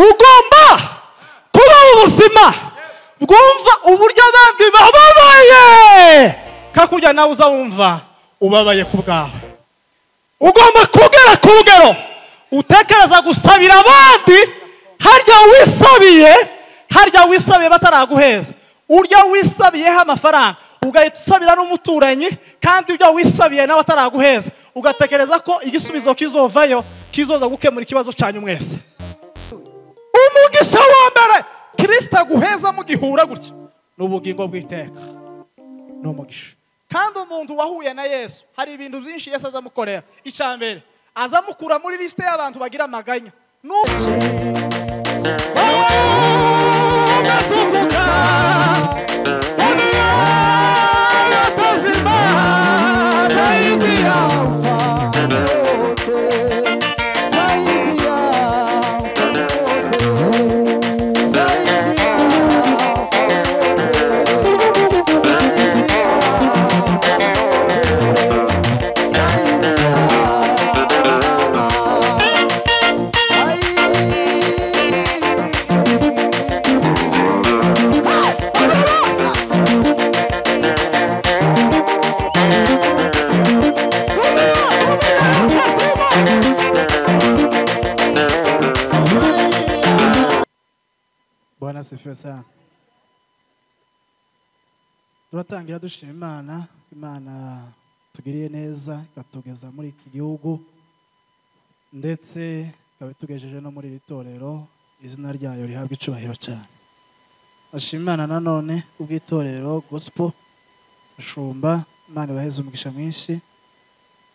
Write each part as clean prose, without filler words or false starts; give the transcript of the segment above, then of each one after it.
ugomba kuba ubuzima bwumva uburyo abandi bababaye kakujya nawe uzawumva ubabaye ku bwawe. Ugomba kugera ku rugero utekereza gusabira abandi harya wisabiye bataraguheza, urya wisabiyeho amafaranga ugahita usabira n'umuturanyi, kandi ibyo wisabiye nawe ataraguheza ugatekereza ko igisubizo kizovayo kizoza gukemura ikibazo cyanyu mwese. Umugisha wa mbere Kristo aguheza mugihura gutya n'ubugingo bw'iteka, n'umugisha. Kandi umuntu wahuye na Yesu hari ibintu byinshi Yesu azamukorera. Icyambere azamukura muri liste y'abantu bagira amaganya. Bwana sifiwe sana. Turatangira dushima Imana. Imana tugiriye neza ikatugeza muri iki gihugu ndetse ikabitugejeje no muri iri torero. Izina ryayo rihabwa icubahiro cyane. Ashima Imana nanone ubw'itorero gospel Shumba. Imana ibaheze umugisha mwinshi.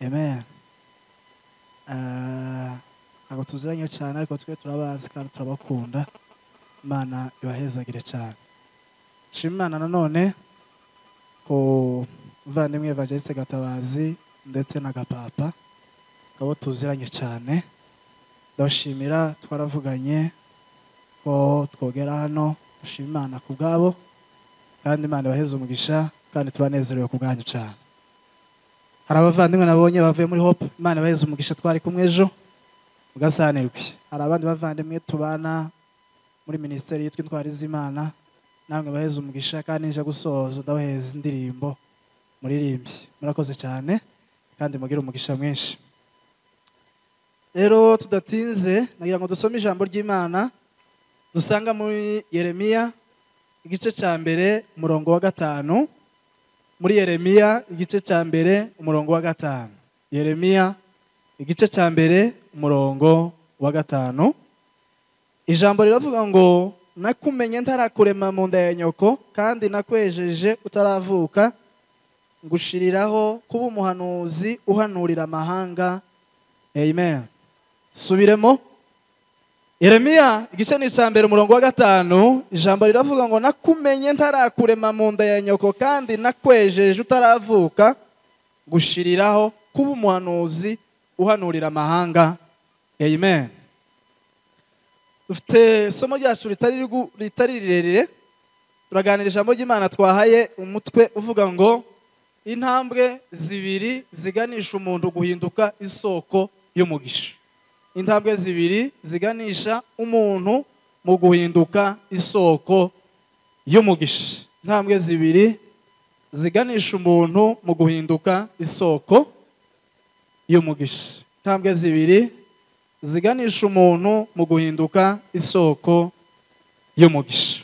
Amen. Ntabwo tuziranye cyane ariko twe turabazi kandi turabakunda. Imana ibahezagire cyane. Shima Imana nanone ko muvandimwe Evangeliste Gatabazi ndetse na Gapapa kabo tuziranye cyane. Ndashimira twaravuganye ko twogera hano. Shima Imana ku bwabo kandi Imana ibaheze umugisha kandi turanezerewe ku bwanyu cyane. Hari abavandimwe nabonye bavuye muri Hope. Imana ibaheze umugisha twari kumwe ejo mugasanirwe. Hari abandi bavandimwe tubana muri ministeri yitwa Intwari z'Imana, namwe baheze umugisha kandi nje gusoza ndabaheza indirimbo muririmbi. Murakoze cyane kandi mugira umugisha mwinshi. Rero tudatinze nagira ngo dusome ijambo ry'Imana dusanga muri Yeremiya igice cya mbere umurongo wa 5. Muri Yeremiya igice cya mbere umurongo wa 5. Yeremiya igice cya mbere umurongo wa 5. Ijambo riravuga ngo nakumenye ntarakurema mu nda ya nyoko kandi nakwejeje utaravuka ngushiriraho kuba umuhanuzi uhanurira amahanga. Amen. Subiremo. Yeremiya igice ni cya mbere umurongo wa 5. Ijambo riravuga ngo nakumenye ntarakurema mu nda ya nyoko kandi nakwejeje utaravuka ngushiriraho kuba umuhanuzi uhanurira amahanga. Amen. Dufite somo ryacu ritari rirerire. Turaganira ijambo ry'Imana twahaye umutwe uvuga ngo intambwe zibiri ziganisha umuntu guhinduka isoko y'umugisha. Intambwe zibiri ziganisha umuntu mu guhinduka isoko y'umugisha. Intambwe zibiri ziganisha umuntu mu guhinduka isoko y'umugisha. Intambwe zibiri ziganisha umuntu mu guhinduka isoko y'umugisha.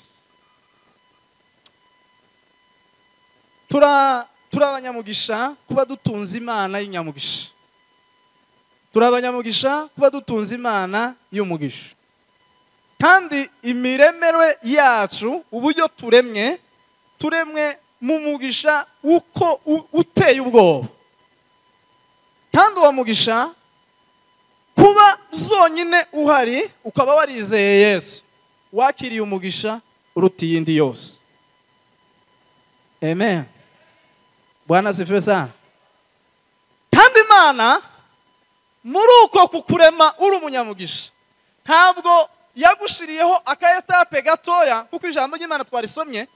Turabanyamugisha kuba dutunze Imana y'inyamugisha. Turabanyamugisha kuba dutunze Imana y'umugisha. Kandi imiremerwe yacu uburyo turemwe mu mugisha uko uteye ubwoba. Kandi uwo mugisha kuba zonyine uhari ukaba warizeye Yesu wakiriye umugisha uruta iyindi yose. Amen. Bwana sifiwe sana. Kandi Imana muri uko kukurema uri umunyamugisha ntabwo yagushiriyeho akayetape gatoya, kuko ijambo ry'Imana twarisomye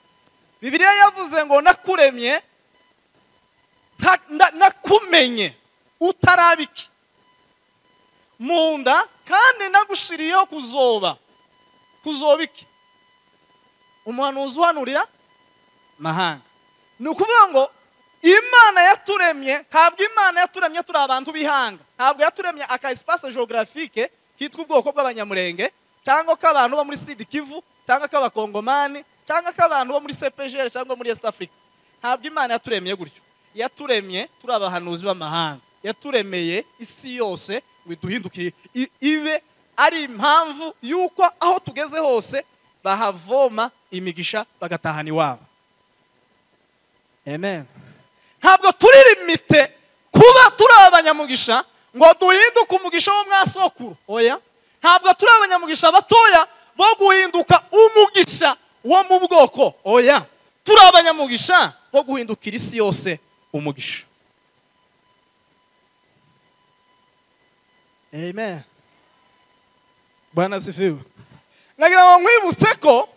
Bibiliya yavuze ngo nakuremye nakumenye utarabiki mu nda kandi nagushiriyeho kuzoba kuzoba iki? Umuhanuzi uhanurira mahanga. Ni ukuvuga ngo Imana yaturemye, ntabwo Imana yaturemye turi abantu b'ihanga, ntabwo yaturemye aka espace géographique kitwa ubwoko bw'abanyamurenge, cyangwa k'abantu bo muri Sud Kivu, cyangwa k'abakongomani, cyangwa k'abantu bo muri CPGL, cyangwa muri East Africa. Ntabwo Imana yaturemye gutyo. Yaturemye turi abahanuzi b'amahanga. Yaturemeye isi yose widuhindukire ibe ari impamvu yuko aho tugeze hose bahavoma imigisha bagatahana iwabo. Amen. Ntabwo turi limite kuba turi abanyamugisha ngo duhinduke umugisha wo mwasokuru. Oya. Ntabwo turi abanyamugisha batoya bo guhinduka umugisha wo mu bwoko. Oya. Turi abanyamugisha bo guhindukira isi yose umugisha. Amen. Bwana sifiwe. Nagira ngo nkwibutse ko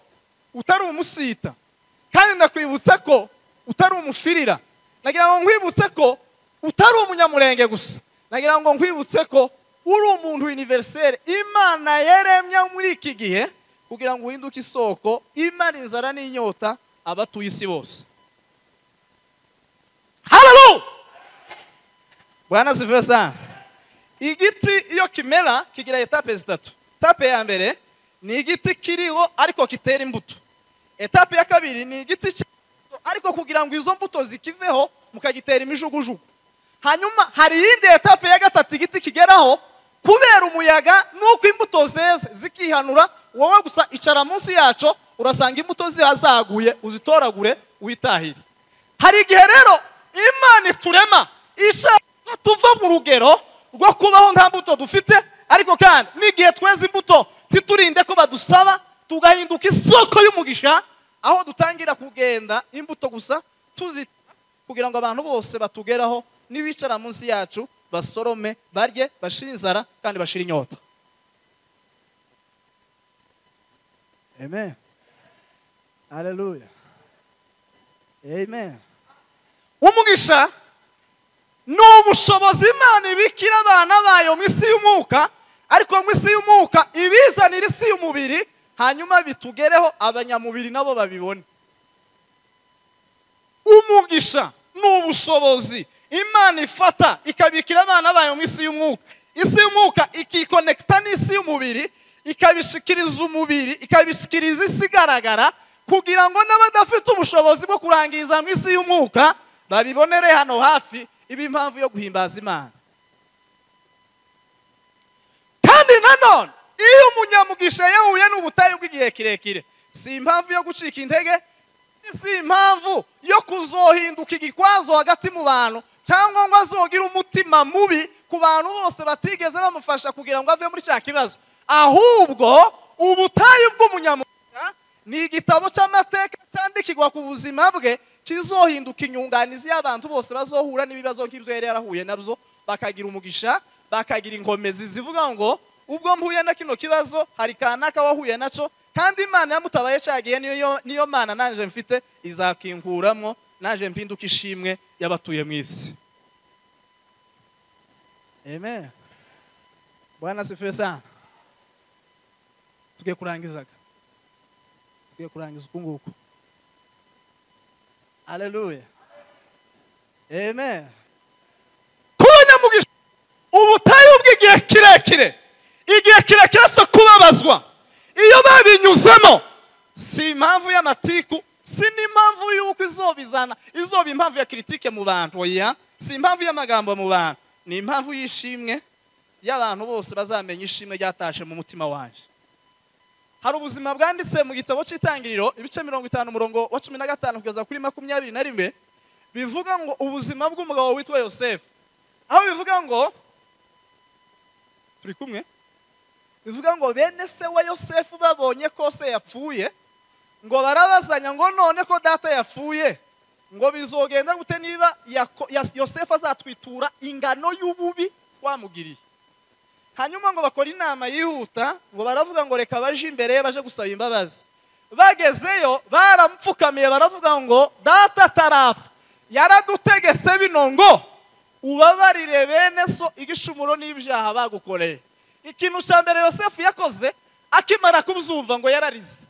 utari umusita, kandi ndakwibutse ko utari umufirira. Nagira ngo nkwibutse ko utari umunyamurenge gusa. Nagira ngo nkwibutse ko uri umuntu universel. Imana yaremye muri iki gihe kugira ngo uhinduke isoko imara inzara n'inyota abatuye isi bose. Hallelujah. Bwana sifiwe sana. Igiti iyo kimera kigira etape zitatu. Etape ya mbere ni igiti kiriho ariko kitera imbuto. Etape ya kabiri ni igiti ariko kugira ngo izo mbuto zikiveho mukagitera imijugujugu. Hanyuma hari iyindi etape ya gatatu igiti kigeraho kubera umuyaga nuko imbuto zeze zikihanura, wowe gusa icara munsi yaco urasanga imbuto zihazaguye, uzitoragure uhitahire. Hari igihe rero Imana iturema ishaka tuva mu rugero rwo kubaho nta mbuto dufite, ariko kandi n'igihe tweze imbuto titurinde ko badusaba tugahinduka isoko y'umugisha, aho dutangira kugenda imbuto gusa tuzita kugira ngo abantu bose batugeraho nibicara munsi yacu basorome, barye, bashira inzara kandi bashira inyota. Amen. Hallelujah. Amen. Umugisha ni ubushobozi Imana ibikira abana bayo mu isi y'umwuka, ariko mu isi y'umwuka ibizanira isi y'umubiri, hanyuma bitugereho abanyamubiri nabo babibone. Umugisha ni ubushobozi Imana ifata ikabikira abana bayo mu isi y'umwuka. Isi y'umwuka ikikonekta n'isi y'umubiri, ikabishikiriza umubiri, ikabishikiriza isi igaragara, kugira ngo n'abadafite ubushobozi bwo kurangiza mu isi y'umwuka babibonere hano hafi, ibi impamvu yo guhimbaza Imana. Kandi nanone iyo umunyamugisha yahuye n'ubutayu bw'igihe kirekire, si impamvu yo gucika intege, si impamvu yo kuzohinduka igikwazo hagati mu bantu, cyangwa ngo azogira umutima mubi ku bantu bose batigeze bamufasha kugira ngo ave muri cya kibazo. Ahubwo ubutayu bw'umunyamugisha ni igitabo cy'amateka cyandikirwa ku buzima bwe, kizohinduka inyunganizi y'abantu bose bazohura n'ibibazo nk'ibyo yari yarahuye nabyo, bakagira umugisha, bakagira inkomezi zivuga ngo ubwo mpuye na kino kibazo hari kanaka wahuye naco, kandi Imana yamutabaye cyagiye niyo Mana nanje mfite izakinkuramo, naje mpinduka ishimwe y'abatuye mu isi. Amen. Bwana sifiwe sana. Tugiye kurangiza ukunguku. Hallelujah. Amen. Kubonyamugisha ubutayu bw'igihe kirekire, igihe kirekire cyo kubabazwa, iyo babinyuzemo, si impamvu y'amatiku, si n'impamvu y'uko izoba impamvu ya kritike mu bantu. Oya, si impamvu y'amagambo mu bantu, ni impamvu y'ishimwe y'abantu bose bazamenya ishimwe ryatashe mu mutima wanje. Hari ubuzima bwanditse mu gitabo cy'Itangiriro ibice 50 umurongo wa 15 kugeza kuri 21 bivuga ngo ubuzima bw'umugabo witwa Yosefu, aho bivuga ngo turi kumwe, bivuga ngo bene se wa Yosefu babonye ko se yapfuye, ngo barabazanya ngo none ko data yapfuye, ngo bizogenda gute niba Yosefu azatwitura ingano y'ububi twamugiriye. Hanyuma ngo bakora inama yihuta, ngo baravuga ngo reka baje imbere baje gusaba imbabazi. Bagezeyo baramupfukamiye baravuga ngo data tarapfa, yaradutegetse bino ngo ubabarire bene so igishumuro n'ibyaha bagukoreye. Ikintu cya mbere Yosefu yakoze, akimara kubyumva ngo yararize.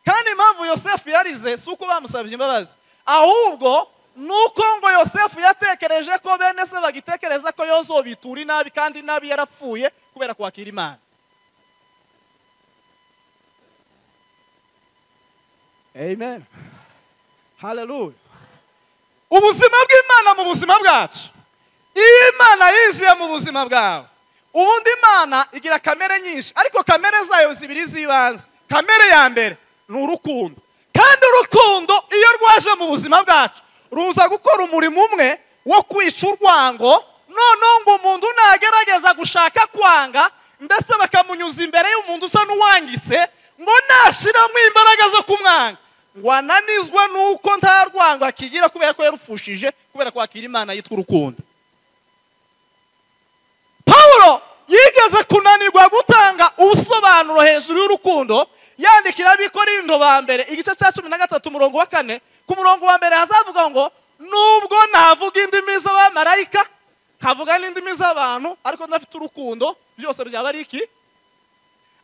Kandi impamvu Yosefu yarize si uko bamusabye imbabazi, ahubwo nuko ngo Yosefu yatekereje ko bene se bagitekereza ko yozobitura inabi, kandi nabi yarapfuye kubera kwakira Imana. Amen. Hallelujah. Ubuzima bw'Imana mu buzima bwacu. Iyo Imana yinjiye mu buzima bwawe, ubundi Imana igira kamere nyinshi, ariko kamere zayo zibiri zibanze. Kamere ya mbere ni urukundo. Kandi urukundo iyo rwaje mu buzima bwacu, ruza gukora umurimo umwe wo kwica urwango. Noneho ngo umuntu nagerageza gushaka kwanga, ndetse bakamunyuza imbere y'umuntu usa n'uwangitse, ngo nashiramo imbaraga zo kumwanga, ngo ananizwe nuko nta rwango akigira kubera ko yarufushije kubera kwakira Imana yitwa urukundo. Paulo yigeze kunanirwa gutanga ubusobanuro hejuru y'urukundo, yandikira Abikorinto ba mbere igice cya 13 umurongo wa 4. Ku murongo wa mbere hazavuga ngo nubwo navuga indimi z'abamarayika, kavuga n'indimi z'abantu, ariko ndafite urukundo, byose byaba ari iki?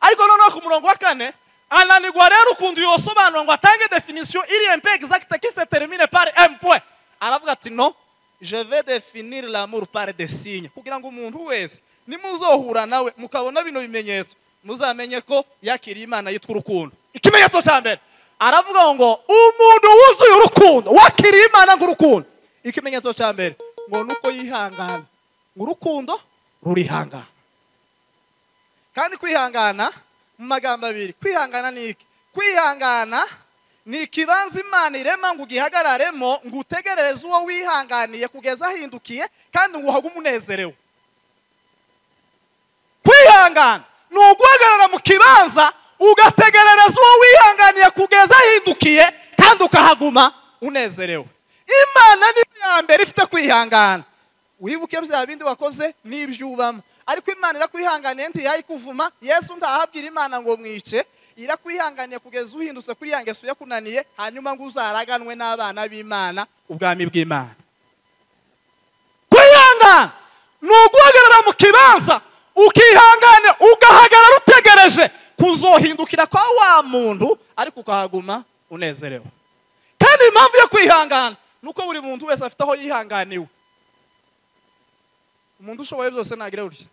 Ariko noneho ku murongo wa 4 ananirwa rero urukundo yosobanura ngo atange definition iri un peu exacte qui se termine par un point. Aravuga ati non, je vais définir l'amour par des signes, kugira ngo umuntu wese nimuzohura nawe mukabona bino bimenyetso muzamenye ko yakiriye Imana yitwa urukundo. Ikimenyetso cya mbere aravuga ngo umuntu wuzuye urukundo wakiriye Imana ng'urukundo. Ikimenyetso cya mbere ngo nuko yihangana, urukundo rurihangana. Kandi kwihangana mu magambo abiri, kwihangana ni iki? Kwihangana ni ikibanza Imana irema ngo ugihagararemo, ngo utegerereze uwo wihanganiye kugeza ahindukiye, kandi ngo uhague umunezerewe. Kwihangana ni uguhagarara mu kibanza ugategerereza uwo wihanganiye kugeza ahindukiye, kandi ukahaguma unezerewe. Imana ni ya mbere ifite kwihangana. Wibuke bya bindi wakoze n'ibyubamo, ariko Imana irakwihanganiye ntiyayikuvuma. Yesu ntahabwira Imana ngo mwice, irakwihanganiye kugeza uhindutse kuri ya ngeso yakunaniye, hanyuma ngo uzaraganwe n'abana b'Imana ubwami bw'Imana. Kwihangana ni uguhagarara mu kibanza ukihangane, ugahagarara utegereje kuzohindukira kwa wa muntu, ariko ukahaguma unezerewe. Kandi impamvu yo kwihangana nuko buri muntu wese afite aho yihanganiwe. Umuntu ushoboye byose nagire urya.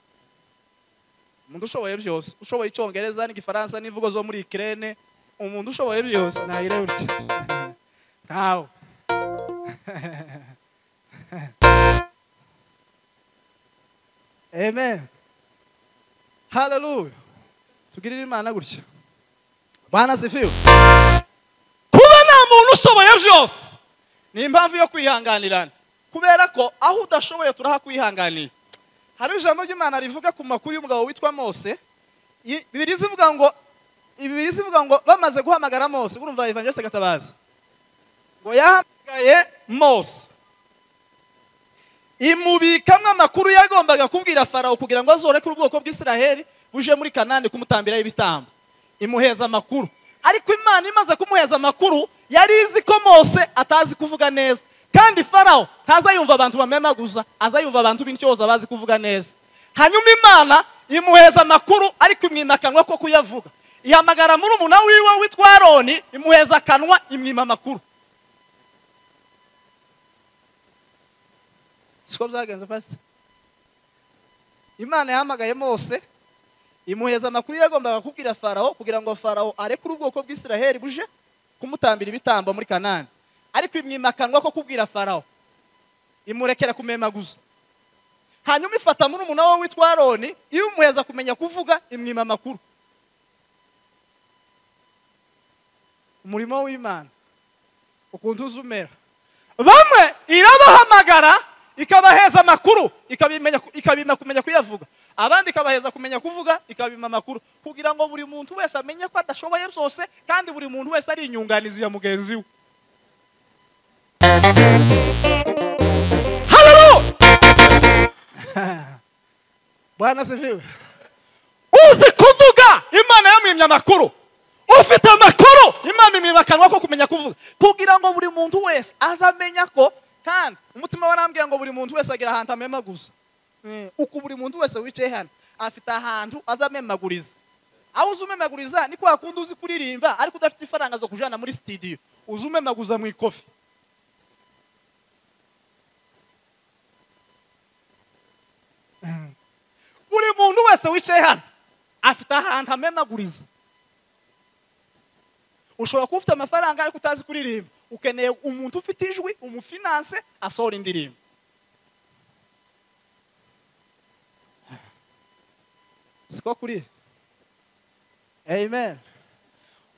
Umuntu ushoboye byose, ushoboye Icyongereza n'Igifaransa n'imvugo zo muri Ukraine, umuntu ushoboye byose nagire urya. Kawo. Amen. Hallelujah. Tugirire Imana gutya. Bwana sifiwe. Kuba nta muntu ushoboye byose ni impamvu yo kwihanganirana, kubera ko aho udashoboye turahakwihanganira. Hari ijambo ry'Imana rivuga ku makuru y'umugabo witwa Mose. Bibiri zivuga ngo bamaze guhamagara Mose, urumva Evangeliste Gatabazi, ngo yahamagaye Mose imubikamwe amakuru yagombaga kubwira Farawo kugira ngo azoreke ubwoko bw'Isiraheli buje muri Kanani kumutambira ibitambo. Imuheza amakuru, ariko Imana imaze kumuheza amakuru yari izi ko Mose atazi kuvuga neza, kandi Farawo ntazayumva abantu bamemaguza, azayumva abantu b'intyoza bazi kuvuga neza. Hanyuma Imana imuheza amakuru, ariko imwima akanwa ko kuyavuga. Ihamagara murumuna wiwe witwa Aroni, imuheza akanwa, imwima amakuru. Siko byagenze pastor. Imana yahamagaye Mose, imuheza amakuru yagombaga kubwira Farawo kugira ngo Farawo arekure ubwoko bw'Isiraheli buje kumutambira ibitambo muri Kanani, ariko imwima akanwa ko kubwira Farawo, imurekera kumemaguza. Hanyuma ifata murumuna we witwa Aroni, iyo umuheza kumenya kuvuga, imwima amakuru. Umurimo w'Imana ukuntu uzumera, bamwe irabahamagara ikabaheza amakuru, ikabima kumenya kuyavuga. Abandi ikabaheza kumenya kuvuga, ikabima amakuru, kugira ngo buri muntu wese amenye ko adashoboye byose, kandi buri muntu wese ari inyunganizi ya mugenzi we. Hallelujah. Bwana sifiwe. Uzi kuvuga, Imana yamwimye amakuru. Ufite amakuru, Imana imwima akanwa ko kumenya kuvuga, kugira ngo buri muntu wese azamenya ko, kandi umutima warambwiye ngo buri muntu wese agira ahantu amemaguza. Uko buri muntu wese wicaye hano afite ahantu azamemaguriza. aho uzumemaguriza ni kwa kundi uzi kuririmba ariko udafite ifaranga zo kujana muri studio uzumemaguza mu ikofi. Buri muntu wese wicaye hano afite ahantu amemaguriza. Ushobora kuba ufite amafaranga ariko utazi kuririmba, ukeneye umuntu ufite ijwi umufinance asohora indirimbo. Siko kuri. Amen.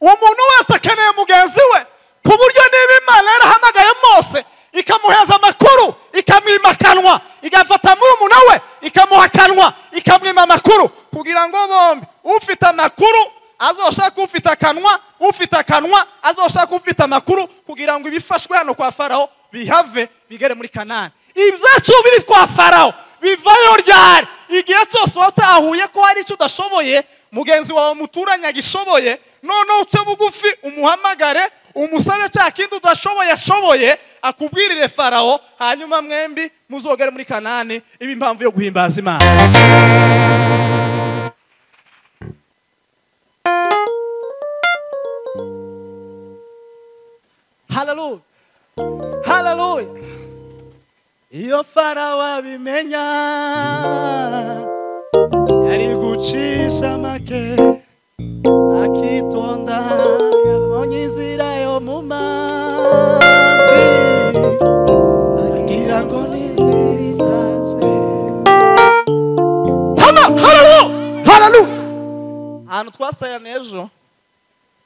Umuntu wese akeneye mugenzi we ku buryo niba Imana yarahamagaye Mose ikamuheza amakuru ikamwimakanwa igafata muri umuntu we ikamuhakanwa ikamwima amakuru kugira ngo bombi ufite amakuru azoshaka ufite akanwa, ufite akanwa azoshaka ufite amakuru kugira ngo ibifashwe hano kwa Farawo bihave bigere muri Kanani. Ibyacu biri kwa Farawo bivayo ryari? Igihe cyose watahuye ko hari icyo udashoboye mugenzi wawe muturanye agishoboye, none uce bugufi umuhamagare umusabe cya kindi udashoboye ashoboye akubwirire Farawo, hanyuma mwembi muzogere muri Kanani. Ibi impamvu yo guhimbaza Imana. Hallelujah. Hallelujah. Iyo Farawo abimenya yari gucisha make akitonda yabonye inzira yo mu mazi agira ngo n'inzira isanzwe. Hallelujah. Hallelujah. Ahantu twasayana ejo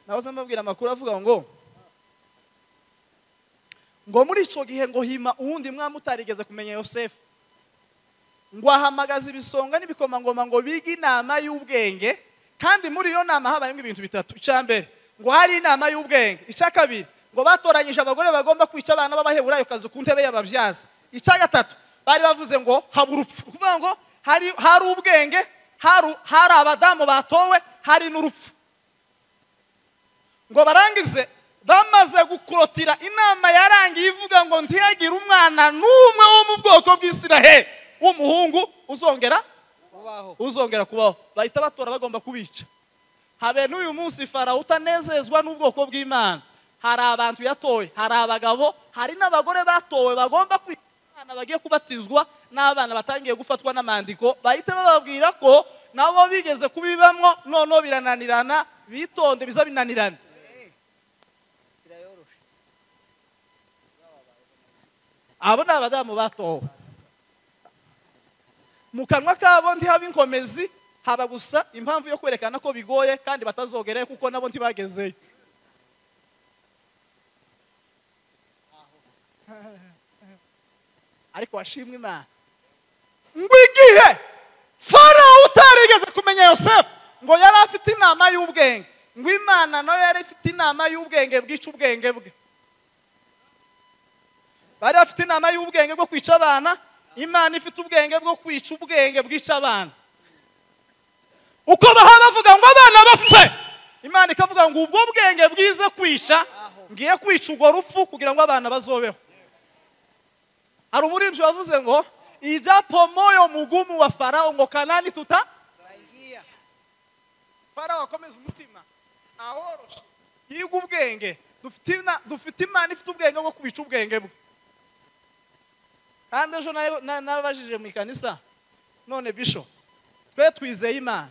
nahoze mbabwira amakuru avuga ngo muri ico gihe ngo hima uwundi mwami utarigeze kumenya Yosefu, ngo ahamagaza ibisonga n'ibikomangoma ngo bige inama y'ubwenge, kandi muri iyo nama habayemo ibintu bitatu. Icambere ngo hari inama y'ubwenge, icakabiri ngo batoranyije abagore bagomba kwica abana b'abaheburayo kazi ku ntebe y'abavyaza, icagatatu bari bavuze ngo haba urupfu, kuvuga ngo hari ubwenge, hari abadamu batowe, hari n'urupfu. Ngo barangize bamaze gukurotira inama yarangiye ivuga ngo ntiyagire umwana n'umwe wo mu bwoko bw'Isiraheli w'umuhungu uzongera kubaho. Bahita batora bagomba kubica. Habe n'uyu munsi Farawo utanezezwa n'ubwoko bw'Imana, hari abantu yatoye, hari abagabo, hari n'abagore batowe bagomba kwica abana bagiye kubatizwa n'abana batangiye gufatwa n'amandiko. Bahita bababwira ko nabo bigeze kubibamwo, none birananirana, bitonde bizabinanirana. Abo ni abadamu batowe. Mu kanwa kabo ntihaba inkomezi, haba gusa impamvu yo kwerekana ko bigoye kandi batazogereye kuko nabo ntibagezeyo. Ariko washimwe Imana ngo igihe Farawo utarigeze kumenya Yosefu ngo yari afite inama y'ubwenge, ngo Imana nayo yari ifite inama y'ubwenge bwica ubwenge bwe. Bari afite inama y'ubwenge bwo kwica abana, Imana ifite ubwenge bwo kwica ubwenge bwica abana. Uko bavuga ngo abana bapfe, Imana ikavuga ngo ubwo bwenge bwize kwica ngiye kwica urwo rupfu kugira ngo abana bazobeho. Hari umuririmbyi wavuze ngo ijapo moyo mugumu wa Farawo ngo Kanani tutaingia. Farawo akomeza umutima ahoroshe yiga ubwenge, dufite Imana ifite ubwenge bwo kubica ubwenge bwe. Kandi ejo nabajije mu ikanisa, none Bishop twe twizeye Imana,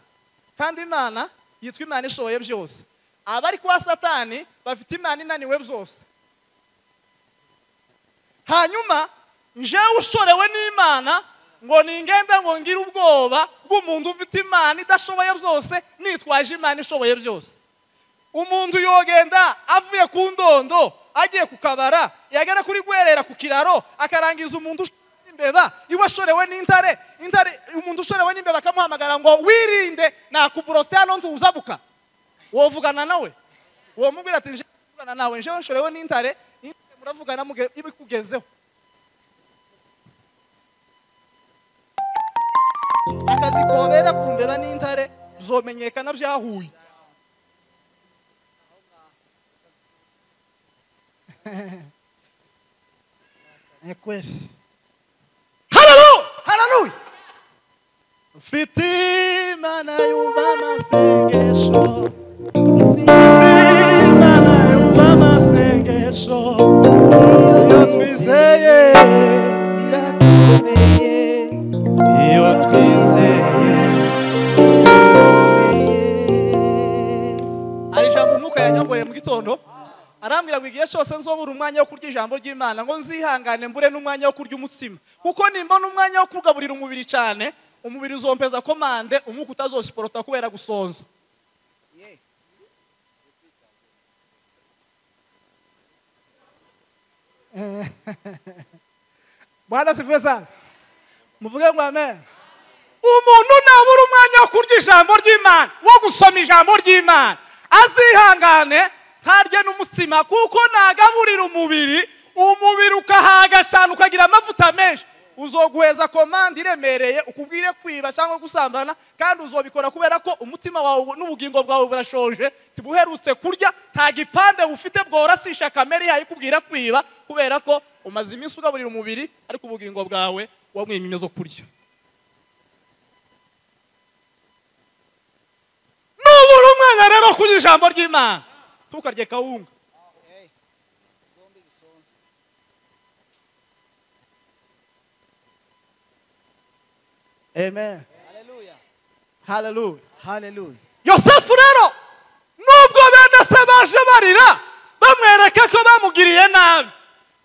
kandi Imana yitwa Imana ishoboye byose. Abari kwa Satani bafite Imana inaniwe byose. Hanyuma njewe ushorewe n'Imana ngo ningenda ngo ngira ubwoba bw'umuntu ufite Imana idashoboye byose nitwaje Imana ishoboye byose. Umuntu yogenda avuye ku ndondo agiye kukabara, yagera kuri gwerera ku kiraro akarangiza umuntu imbeba iwe ashorewe n'intare, umuntu ushorewe n'imbeba akamuhamagara ngo wirinde nakuburotse hano ntuzabuka. Wovugana nawe, uwo mubwira ati nje kuvugana nawe, nje nshorewe n'intare, muravugana ibikugezeho. Akazi kobera kumbeba n'intare zomenyekana byahuye. Hallelujah! Hallelujah! Fitima Imana yumva amasengesho iyo twizeye iyo twizeye hari ijambo umwuka yanyongoreye mu gitondo arambwira ngo igihe cyose nzobura umwanya wo kurya ijambo ry'Imana ngo nzihangane mbure n'umwanya wo kurya umutsima kuko nimbona umwanya wo kugaburira umubiri cyane umubiri uzompeza komande umwuka utazosiporota kubera gusonza. Bwana sifiwe sana. Muvuge ngo amen. Umuntu nabura umwanya wo kurya ijambo ry'Imana wo gusoma ijambo ry'Imana azihangane ntarye n'umutsima kuko nagaburira umubiri ukahaga cyane ukagira amavuta menshi uzoguheza komande iremereye ukubwire kwiba cyangwa gusambana kandi uzobikora kubera ko umutima wawe n'ubugingo bwawe burashonje tibuherutse kurya nta gipande bufite bworasisha kamere yawe ikubwira kwiba kubera ko umaze iminsi ugaburira umubiri ariko ubugingo bwawe wamwimye zo kurya. Nubura umwanya rero kurya ijambo ry'Imana tukarye kawunga. Amen. Hallelujah. Hallelujah. Hallelujah. Yosefu rero nubwo bene se baje barira bamwereka ko bamugiriye nabi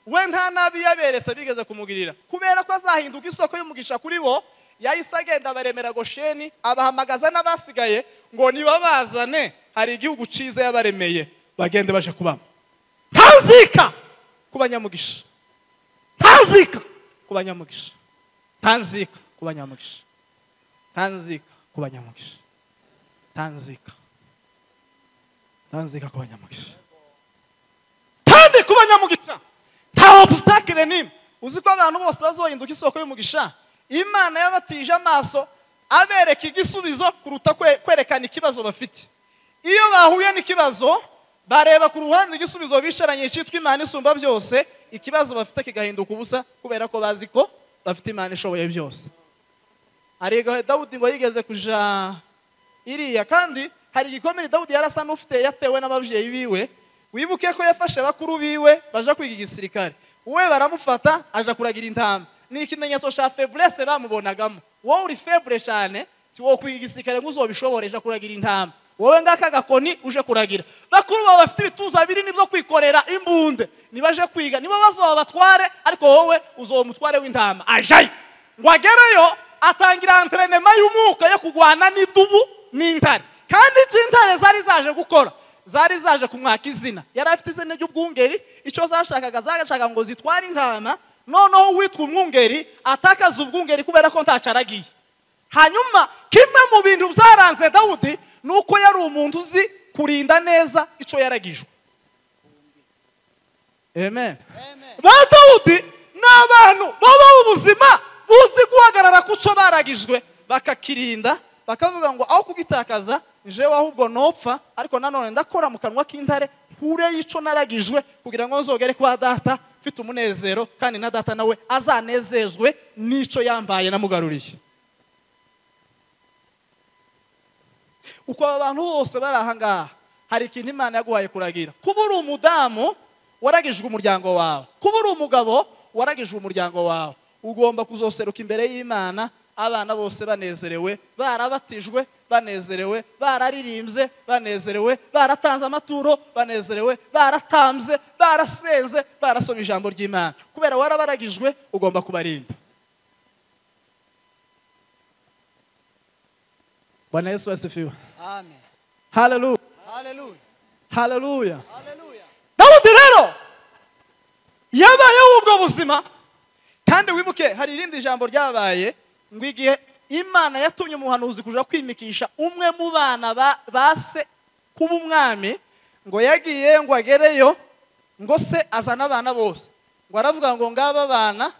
we nta nabi yaberetse bigeze kumugirira kubera ko azahinduka isoko y'umugisha kuri bo yahise agenda baremera Gosheni abahamagaza n'abasigaye ngo nibabazane hari igihugu ciza yabaremeye bagende baje kubamo. Tanzika kubanyamugisha tanzika kubanyamugisha tanzika kubanyamugisha tanzika kubanyamugisha tanzika kubanyamugisha kandi kubanyamugisha nta obstacle nimwe uzi ko abantu bose bazohinduka isoko y'umugisha Imana yabatije amaso abereka igisubizo kuruta kwerekana ikibazo bafite. Iyo bahuye n'ikibazo bareba ku ruhande igisubizo bisharanye cyitwa Imana isumba byose ikibazo bafite kigahinduka ubusa kubera ko bazi ko bafite Imana ishoboye byose. Ariga Dawudi ngo yigeze kuja iriya kandi hari igikomere Dawudi yarasa n'ufite yatewe n'abavyeyi biwe wibuke ko yafashe bakuru biwe baje kwiga igisirikare uwe baramufata aja kuragira intama ni ikimenyetso cha faiblesse bamubonagamo wowe uri faible cyane ti wo kwiga igisirikare nguzobishoboreje kuragira intama wowe ngaka gakoni uje kuragira bakuru baba bafite ibituza biri nibyo kwikorera imbunde nibaje kwiga nibo bazoba batware ariko wowe uzomutware w'intama ajayi ngo agereyo atangira entraînement y'umwuka yo kugwana n'idubu n'intare kandi cy'intare zari zaje gukora zari zaje kumwaka izina yari afite izina ry'ubwungeri icyo zashakaga zagashaka ngo zitware intama noneho witwa umwungeri atakaza ubwungeri kubera ko ntacaragiye. Hanyuma kimwe mu bintu byaranze Dawudi nuko yari umuntu uzi kurinda neza icyo yaragijwe. Amen. Ba Dawudi n'abantu baba ubuzima buzi guhagarara kuco baragijwe bakakirinda bakavuga ngo aho kugitakaza jewe ahubwo nopfa ariko nanone ndakora mu kanwa k'intare kure yico naragijwe kugira ngo nzogere kwa data mfite umunezero kandi na data nawe azanezezwe nico yambaye namugaruriye. Uko abantu bose barahanga hari ikintu Imana yaguhaye kuragira. Kuba uri umudamu waragijwe umuryango wawe, kuba uri umugabo waragijwe umuryango wawe, ugomba kuzoseruka imbere y'Imana abana bose banezerewe barabatijwe banezerewe bararirimbye banezerewe baratanze amaturo banezerewe baratamze barasenze barasoma ijambo ry'Imana kubera warabaragijwe ugomba kubarinda. Bwana Yesu asifiwe. Amen. Hallelujah. Hallelujah. Hallelujah. Hallelujah. Dawudi rero yabayeho ubwo buzima kandi wibuke hari irindi jambo ryabaye ngo igihe Imana yatumye umuhanuzi kuja kwimikisha umwe mu bana base kuba umwami ngo yagiye ngo agereyo ngo se azana abana bose ngo aravuga ngo ngaba bana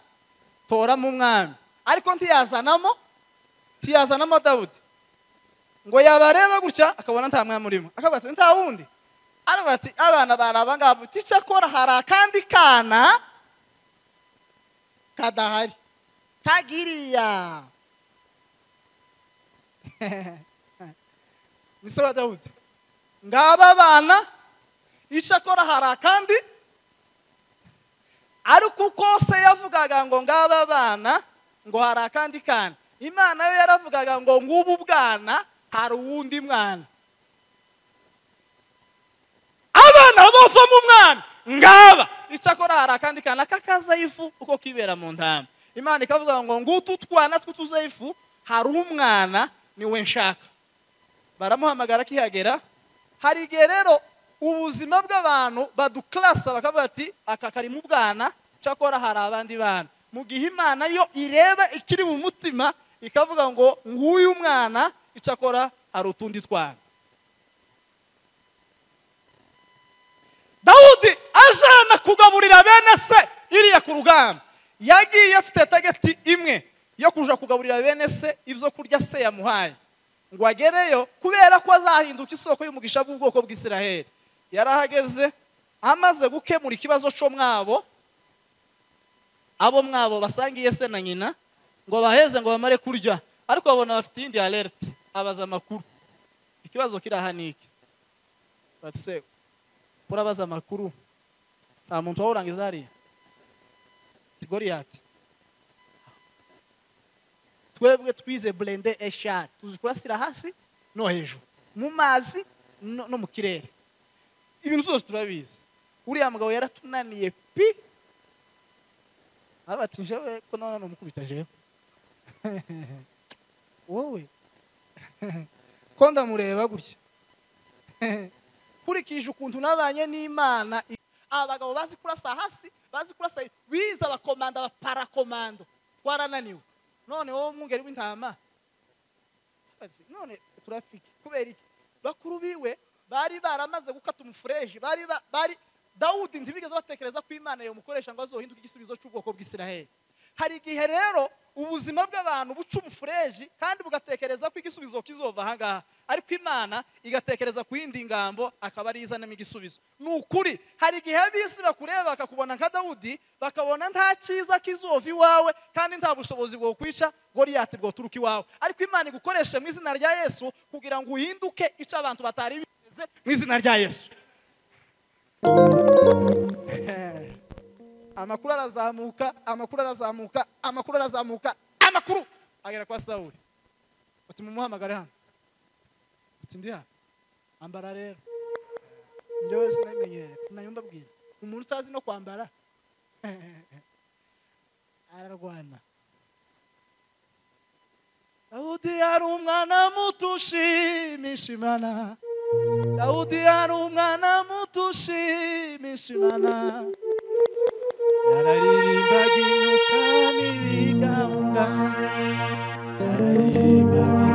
tora mu mwami ariko ntiyazanamo Dawudi ngo yabareba gutya akabona nta mwami urimo akabaza nta wundi arabati abana baraba ngabo ticakora hari kandi kana kadahari kagiriya ni se wa Dawudi. Ngaba bana icyakora hari akandi, ariko uko se yavugaga ngo ngaba bana ngo hari akandi kana, Imana yo yaravugaga ngo ngubu bwana hari uwundi mwana. Abana bava mu mwana ngaba icyakora hari akandi kana kakaza ifu uko kibera mu ntama. Imana ikavuga ngo ngutu twana twutuze ifu hari umwana niwe nshaka. Baramuhamagara kihagera. Hari igihe rero ubuzima bw'abantu baduklasa bakavuga ati aka kari mu bwana cyakora hari abandi bana. Mu gihe Imana yo ireba ikiri mu mutima ikavuga ngo nguyu mwana icyakora hari utundi twana. Dawudi ajana kugaburira bene se iriya ku rugamba, yagiye afite tageti imwe yo kuja kugaburira bene se ibyo kurya se yamuhaye ngo agereyo, kubera ko azahinduka isoko y'umugisha bw'ubwoko bw'Isiraheli. Yarahageze amaze gukemura ikibazo cyo mwabo, abo mwabo basangiye se na nyina ngo baheze ngo bamare kurya, ariko babona bafite indi alerte. Abaza amakuru, ikibazo kirahanike batse urabaza amakuru, nta muntu wawurangiza hariya Goliyati. Twebwe twize blende eshatu, tuzi kurasira hasi no hejuru, mu mazi no mu kirere, ibintu byose turabizi. Uriya mugabo yaratunaniye pi, abati njewe ko none numukubita jewe wowe ko ndamureba gutya kurikije ukuntu nabanye n'Imana. Abagabo bazi kurasa hasi, bazi kurasa biza abakomanda ba parakomando, twarananiwe. None wowe mwungeri w'intama none turafiki kubera iki? Bakuru biwe bari baramaze gukata umufureji, bari Dawudi ntibigeze batekereza ko Imana yo mukoresha ngo azohinduke igisubizo cy'ubwoko bw'Isiraheli. Hari igihe rero ubuzima bw'abantu buca umufureji kandi bugatekereza ko igisubizo kizova ahangaha, ariko Imana igatekereza ku yindi ngambo akaba ari izanamo igisubizo. Ni ukuri hari igihe abisi bakureba bakakubona nka Dawudi, bakabona nta cyiza kizova iwawe kandi nta bushobozi bwo kwica Goliyati bwo turuka iwawe, ariko Imana igukoreshe mu izina rya Yesu kugira ngo uhinduke icyo abantu batari biteze mu izina rya Yesu. Amakuru arazamuka, amakuru arazamuka, amakuru arazamuka, amakuru agera kwa Sawuli. Ati mumuhamagare hano. Ati ndi hano. Ambara rero. Njyewe sinamenyere, sinayumva bwira. Umuntu utazi no kwambara ararwana. Dawudi yari umwana muto ushimisha Imana. Dawudi yari umwana muto ushimisha Imana. Yararirimbaga inyuka n'ibiganga, yararirimbaga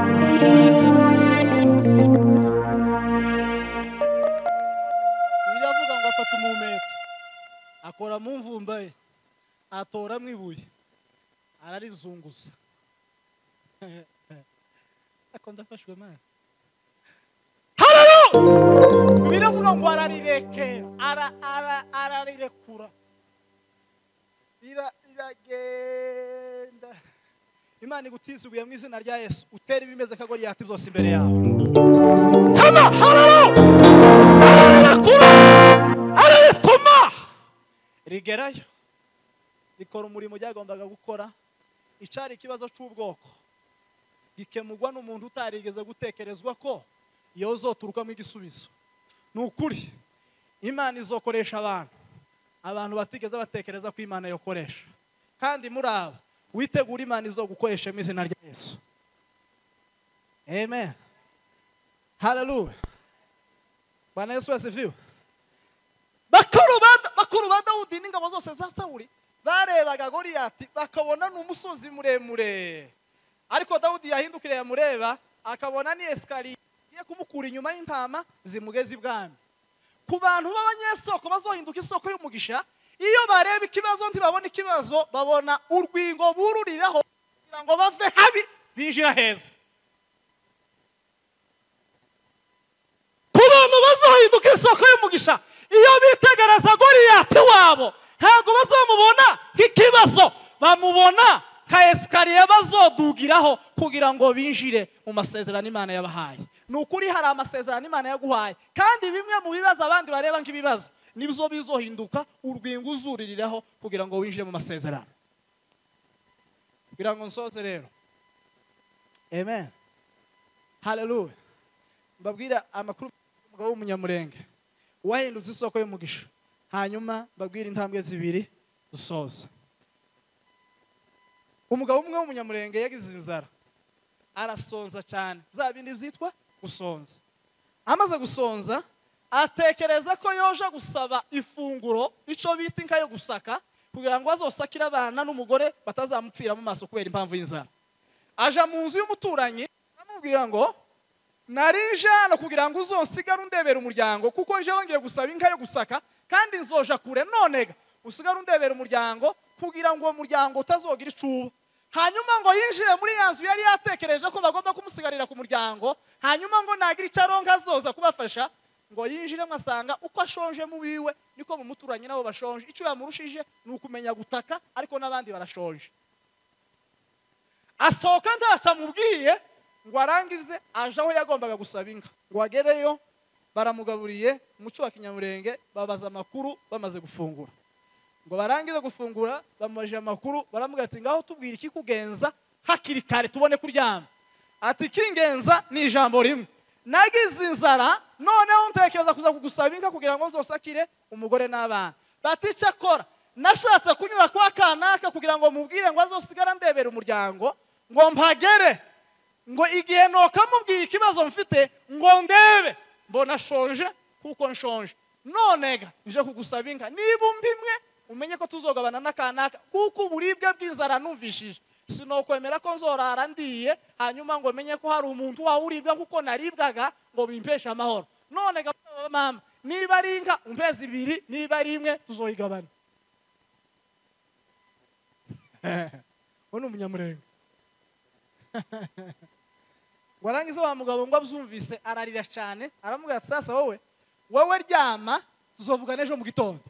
biravuga ngo afata umuhumetso akora mu mvumba ye, atora mu ibuye ararizunguza. Ako ndafashwe mana. Haleluya! Biravuga ngo ararirekera, ararirekura. Iragenda. Imana igutizuye mu izina rya Yesu, utera ibimeze ka Goliyati byose imbere yawe. Sama haleluya! Aratuma rigerayo rikora umurimo ryagombaga gukora. Icari ikibazo cy'ubwoko gikemurwa n'umuntu utarigeze gutekerezwa ko yozoturukamo igisubizo. Ni ukuri Imana izokoresha abantu batigeze batekereza ko Imana yokoresha, kandi muri abo witegura Imana izogukoresha mu izina rya Yesu. Amen. Haleluya. Bwana Yesu asifiwe. Bakuru ba Dawudi n'ingabo zose za Sawuli barebaga Goliyati bakabona n'umusozi muremure, ariko Dawudi yahindukire yamureba akabona ni esikariye kumukura inyuma y'intama zimugeze ibwami. Ku bantu b'abanyesoko bazohinduka isoko y'umugisha, iyo bareba ikibazo ntibabona ikibazo, babona urwingo bururiraho kugira ngo bave habi binjira heza. Ku bantu bazohinduka isoko y'umugisha, iyo bitegereza Goliyati wabo ntabwo bazamubona nk'ikibazo, bamubona ka esikariye bazodugiraho kugira ngo binjire mu masezerano Imana yabahaye. Ni ukuri hari amasezerano Imana yaguhaye, kandi bimwe mu bibazo abandi bareba nk'ibibazo nibyo bizohinduka urwingo uzuririraho kugira ngo winjire mu masezerano. Kugira ngo nsoze rero, amen, haleluya, mbabwira amakuru y'umugabo w'umunyamurenge wahindutse isoko y'umugisha, hanyuma mbabwira intambwe zibiri dusoza. Umugabo umwe w'umunyamurenge yagize inzara, arasonza cyane, za bindi byitwa gusonza. Amaze gusonza atekereza ko yoje gusaba ifunguro, ico bita inka yo gusaka, kugira ngo azosakire abana n'umugore batazamupfira mu maso kubera impamvu y'inzara. Aja mu nzu y'umuturanyi amubwira ngo narinje hano kugira ngo uzonsigara undebera umuryango, kuko nje wongeye gusaba inka yo gusaka kandi nzoja kure, nonega usigara undebera umuryango kugira ngo uwo muryango utazogira icuba. Hanyuma ngo yinjire muri ya nzu yari yatekereje ko bagomba kumusigarira ku muryango, hanyuma ngo nagira icaronka azoza kubafasha, ngo yinjire mwasanga uko ashonje mu biwe niko mu muturanyi nabo bashonje. Ico yamurushije ni ukumenya gutaka, ariko n'abandi barashonje. Asohoka ntacyo amubwiye ngo arangize aje aho yagombaga gusaba inka, ngo agereyo baramugaburiye umuco wa kinyamurenge, babaza amakuru bamaze gufungura. Ngo barangize gufungura bamubaje amakuru, baramubwira ati ngaho tubwira ikikugenza hakiri kare tubone kuryama. Ati kingenza ni ijambo rimwe, nagize inzara noneho ntekereza kuza kugusaba inka kugira ngo uzosakire umugore n'abana. Bati cyakora nashatse kunyura kwa kanaka kugira ngo mubwire ngo azosigara ndebera umuryango, ngo mpagere, ngo igihe nokamubwiye ikibazo mfite ngo ndebe mbona shonje kuko nshonje, nonega nje kugusaba inka, niba umpimwe umenye ko tuzogabana n'akanaka, kuko uburibwe bw'inzara numvishije sinokwemera ko nzorara ndiye, hanyuma ngo menye ko hari umuntu wawuribwa kuko naribwaga, ngo bimpeshe amahoro. Nonega mama, niba ari inka umpezi ibiri, niba ari imwe tuzoyigabana. Ono umunyamurenge warangiza wa mugabo ngo abyumvise ararira cyane, aramubwira ati sasa wowe ryama tuzovugana ejo mu gitondo.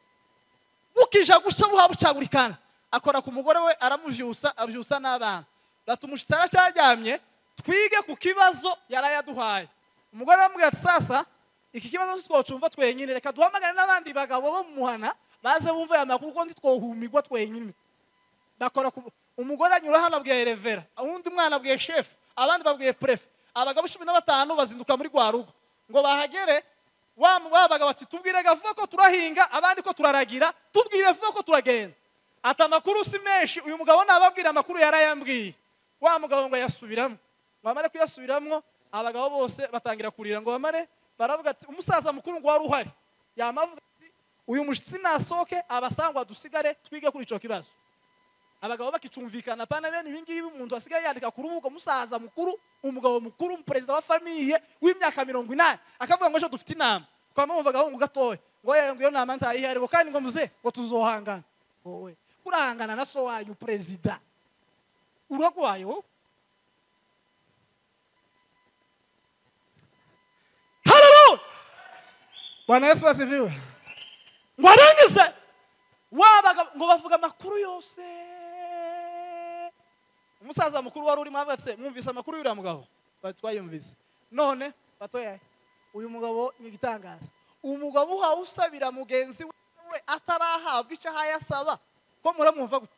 Bukija gusha buhabucagurikana, akora ku mugore we aramuvyusa, abyusa n'abana. Batumushitsa aracyajyamye, twige ku kibazo yarayaduhaye. Umugore aramubwira ati sasa iki kibazo twocumva twenyine, reka duhamagane n'abandi bagabo bo mu muhana baze bumva aya makuru ko ntitwohumigwa twenyine. Bakora umugore anyura hano abwiye revera, undi mwana abwiye chef, abandi babwiye pref. Abagabo 15 bazinduka muri gwa rugo, ngo bahagere wabaga bati tubwire gavuga ko turahinga, abandi ko turaragira, tubwire vuga ko turagenda. Ata amakuru si menshi, uyu mugabo nababwira amakuru yarayambwiye. Wa mugabo ngo yasubiramo, bamare kuyasubiramo, abagabo bose batangira kurira, ngo bamare baravuga ati umusaza mukuru ngo wari uhari, yamavuga ati uyu mushitsi nasoke abasangwa dusigare twige kuri ico kibazo. Abagabo bakicumvikana pana bene ibingibi, umuntu asigaye yandika ku rubuga umusaza mukuru, umugabo mukuru, umuperezida wa famiye w'imyaka 80 akavuga ngo ejo dufite inama. Kwamumvaga ngo gatoye ngo iyo nama ntayihari, ngo kandi ngo muze ngo tuzohangana. Wowe urahangana na so wanyu perezida uragwayo. Haleluya, Bwana Yesu asifiwe. Ngo arangize wabaga ngo bavuga amakuru yose. Umusaza mukuru wari uri mwabatse mwumvise amakuru y'uriya mugabo, batwayumvise. None batoya uyu mugabo ni gitangaza. Umugabo uhawe usabira mugenzi we atarahabwa icyo hayasaba, ko muramwumva gute?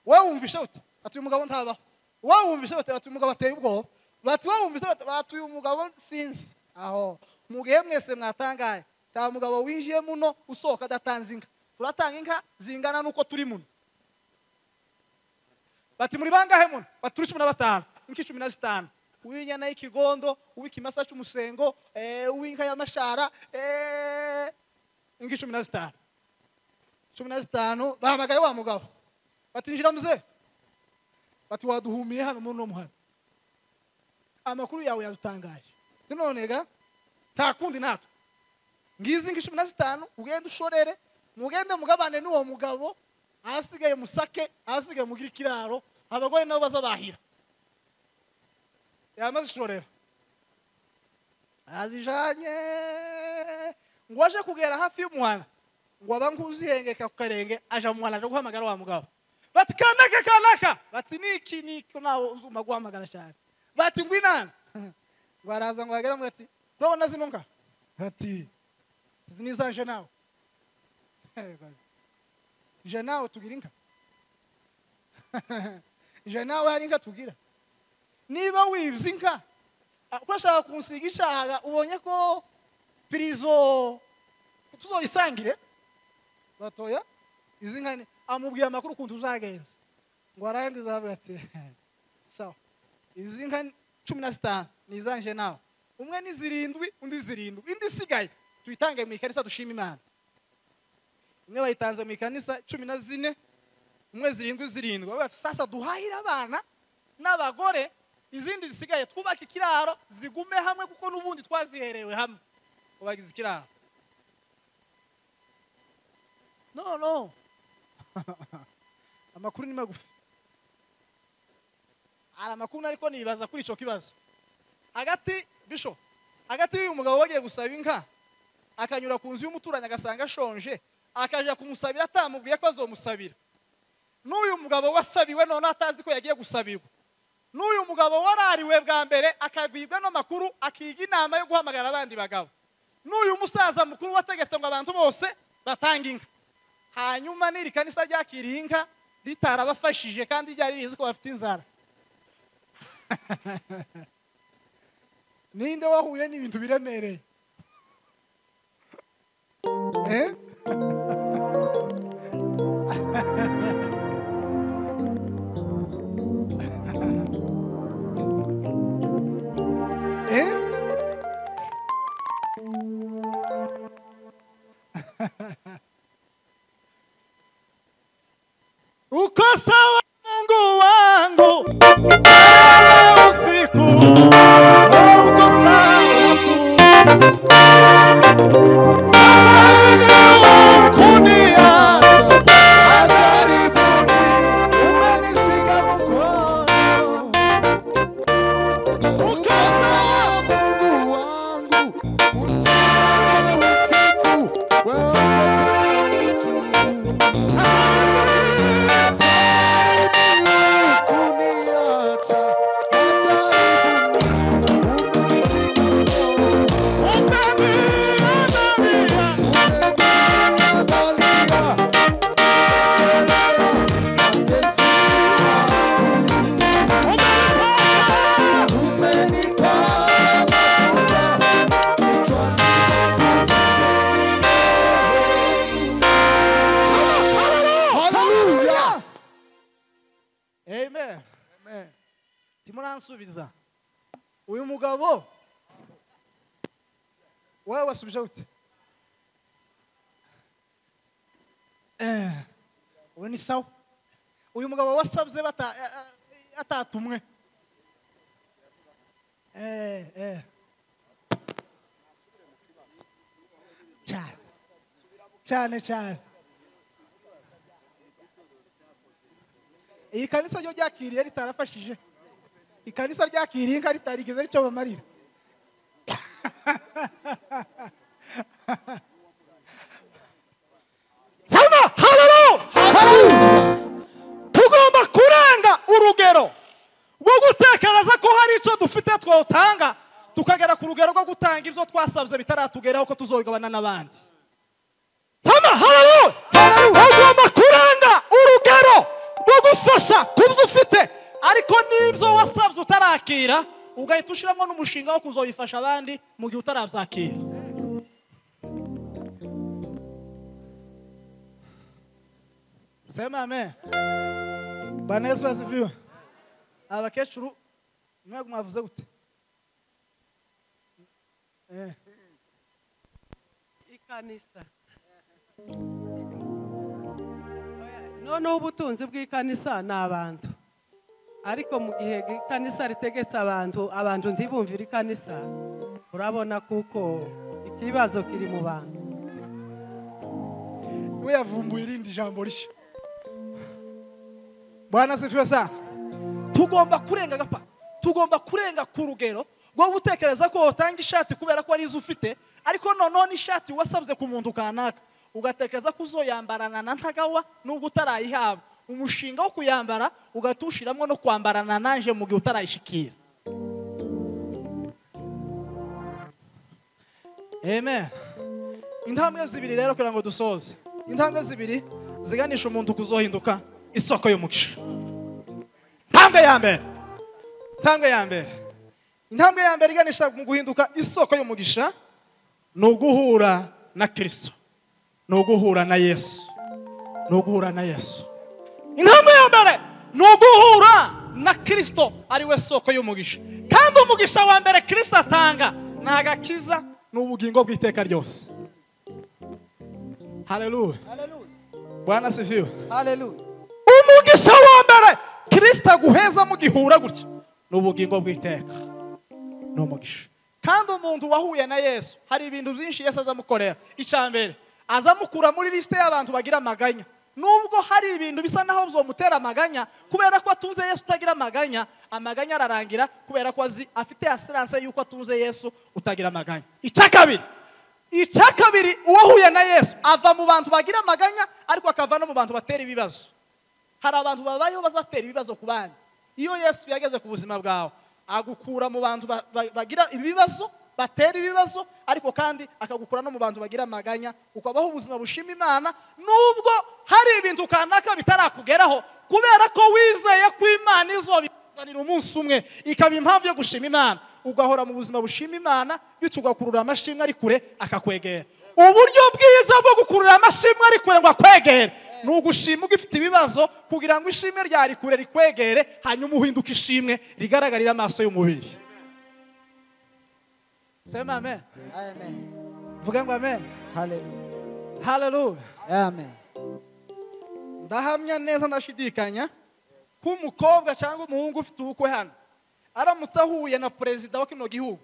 Wowe wumvishe ute ati uyu mugabo ntabaho? Wowe wumvishe ute ati uyu mugabo ateye ubwoba? Bati wowe wumvishe ute ati uyu mugabo sinzi? Aho mugihe mwese mwatangaye, ta mugabo winjiye muno usohoka datanze inka. Turatanga inka zingana nuko turi muno. Bati muri bangahe muno? Baturi 15, inki 15. Uwinyana y'ikigondo, uw'ikimasa cy'umusengo, uw'inka y'amashara, inki 15. 15 bahamagaye wa mugabo. Bati njira muze. Bati waduhumiye hano muno muhana. Amakuru yawe yadutangaje. Nonega takundi nato. Ngizi inki 15 ugende ushorere, mugende mugabane n'uwo mugabo, ahasigaye musake, ahasigaye mugira ikiraro, abagore nabo bazabahira. Yamaze shorera azijanye ngo aje kugera hafi y'umuhana, ngo abankuzihengeka ku karenge, aja mu mwana aje guhamagara wa mugabo. bati kanaka bati niki nawe uzuma guhamagara cyane bati ngwinana ngo araza ngo agera mu ati urabona zino nka bati zinizanje nawe je nawe tugira inka je nawe hari inka tugira niba wibye inka urashaka kunsiga icyaha ubonye ko prison tuzoyisangire batoya izi nka amubwiye amakuru kuntu uzagenza ngo arangiza avuga ati sawa izi nka 15 nizanje nawe umwe ni 7 undi 7 indi sigaye tuyitange mu ikanisa dushima Imana imwe bayitanze mu ikanisa 14 umwe 7 bavuga ati sasa duhahira abana n'abagore izindi zisigaye twubaka ikiraro zigume hamwe kuko nubundi twaziherewe hamwe ubagize ikiraro no amakuru ni magufi ara makuru ariko nibaza kuri ico kibazo hagati bisho hagati y'uyu mugabo wagiye gusaba inka akanyura ku nzu y'umuturanye agasanga shonje akaje kumusabira atamubwiye ko azomusabira n'uyu mugabo wasabiwe none atazi ko yagiye gusabirwa n'uyu mugabo warariwe bwa mbere akagwibwa no makuru akiga inama yo guhamagara abandi bagabo n'uyu musaza mukuru wategetse ngo abantu bose batanga inka hanyuma niri kanisa ryakiriye inka ritarabafashije kandi ryari rizi ko bafite inzara ninde wahuye n'ibintu biremereye uko sawa Mungu wangu usiku uko sawa tu safari kuniacha ajaribuni umenishika mkono uko sawa Mungu wangu mchana usiku wewe uko sawa tu Timuransubiza uyu mugabo wewe wasubije ute uyu ni sawa uyu mugabo wasabye atatumwe cyane iyi kanisa ryo ryakiriye ritarafashije ikanisa ryakiriye inka ritarigeze rico bamarira Sama haleluya tugomba kurenga urugero rwo gutekereza ko hari ico dufite twotanga tukagera ku rugero rwo gutanga ibyo twasabye bitaratugeraho ko tuzogabana n'abandi Sama haleluya tugomba kurenga urugero rwo gufasha kubyo ufite ariko nibyo wasabye utarakira ugahita ushiramo n'umushinga wo kuzoyifasha abandi mu gihe utarabyakira Sema amen Baneza baziviwe abakecuru mwego mwavuze gute ikanisa noneho ubutunzi bw'ikanisa ni abantu ariko mu gihe ikanisa ritegetse abantu ntibumvire ikanisa urabona kuko ikibazo kiri mu bantu we yavumbuye irindi jambo rishya Bwana sifiwe sana tugomba kurenga gapa tugomba kurenga ku rugero rwo gutekereza ko utanga ishati kubera ko ari izo ufite ariko none ishati wasabye ku muntu kanaka ugatekereza ko uzoyambarana na ntagawa nubwo utarayihabwa umushinga wo kuyambara ugatushiramwo no kwambarana nanje mu gihe utarayishikira. Amen. Intambwe zibiri rero kugira ngo dusoze. Intambwe zibiri ziganisha umuntu kuzohinduka isoko y'umugisha. Intambwe ya mbere. Intambwe ya mbere iganisha mu guhinduka isoko y'umugisha ni uguhura na Kristo. Ni uguhura na Yesu. Intambwe ya mbere ni uguhura na Kristo ari we soko y'umugisha. Kandi umugisha wa mbere Kristo atanga ni agakiza n'ubugingo bw'iteka ryose. Haleluya. Bwana asifiwe. Haleluya. Umugisha wa mbere Kristo aguheza mu gihura gutya n'ubugingo bw'iteka n'umugisha. Kandi umuntu wahuye na Yesu hari ibintu byinshi Yesu azamukorera. Icambere azamukura muri liste y'abantu bagira amaganya. Nubwo hari ibintu bisa naho bizomutera amaganya, kubera ko atuze Yesu utagira amaganya, amaganya ararangira kubera ko azi afite assurance yuko atuze Yesu utagira amaganya. Icyakabiri uwahuye na Yesu ava mu bantu bagira amaganya ariko akava no mu bantu batera ibibazo. Hari abantu babayeho bazatera ibibazo ku bandi. Iyo Yesu yageze ku buzima bwawe agukura mu bantu bagira ibibazo, batera ibibazo, ariko kandi akagukura no mu bantu bagira amaganya, ukabaho ubuzima bushima Imana nubwo hari ibintu kanaka bitarakugeraho, kubera ko wizeye ko Imana izobizanira umunsi umwe ikaba impamvu yo gushima Imana, ugahora mu buzima bushima Imana, bityo ugakurura amashimwe ari kure akakwegera. Uburyo bwiza bwo gukurura amashimwe ari kure ngo akwegere ni ugushima ugifite ibibazo, kugira ngo ishimwe ryari kure rikwegere, hanyuma uhinduka ishimwe rigaragarira amaso y'umubiri. Sema amen. Amen. Vuga ngo amen. Hallelujah. Hallelujah. Amen. Ndahamya neza ndashidikanya ko umukobwa cyangwa umuhungu ufite ubukwe hano aramutse ahuye na perezida wa kino gihugu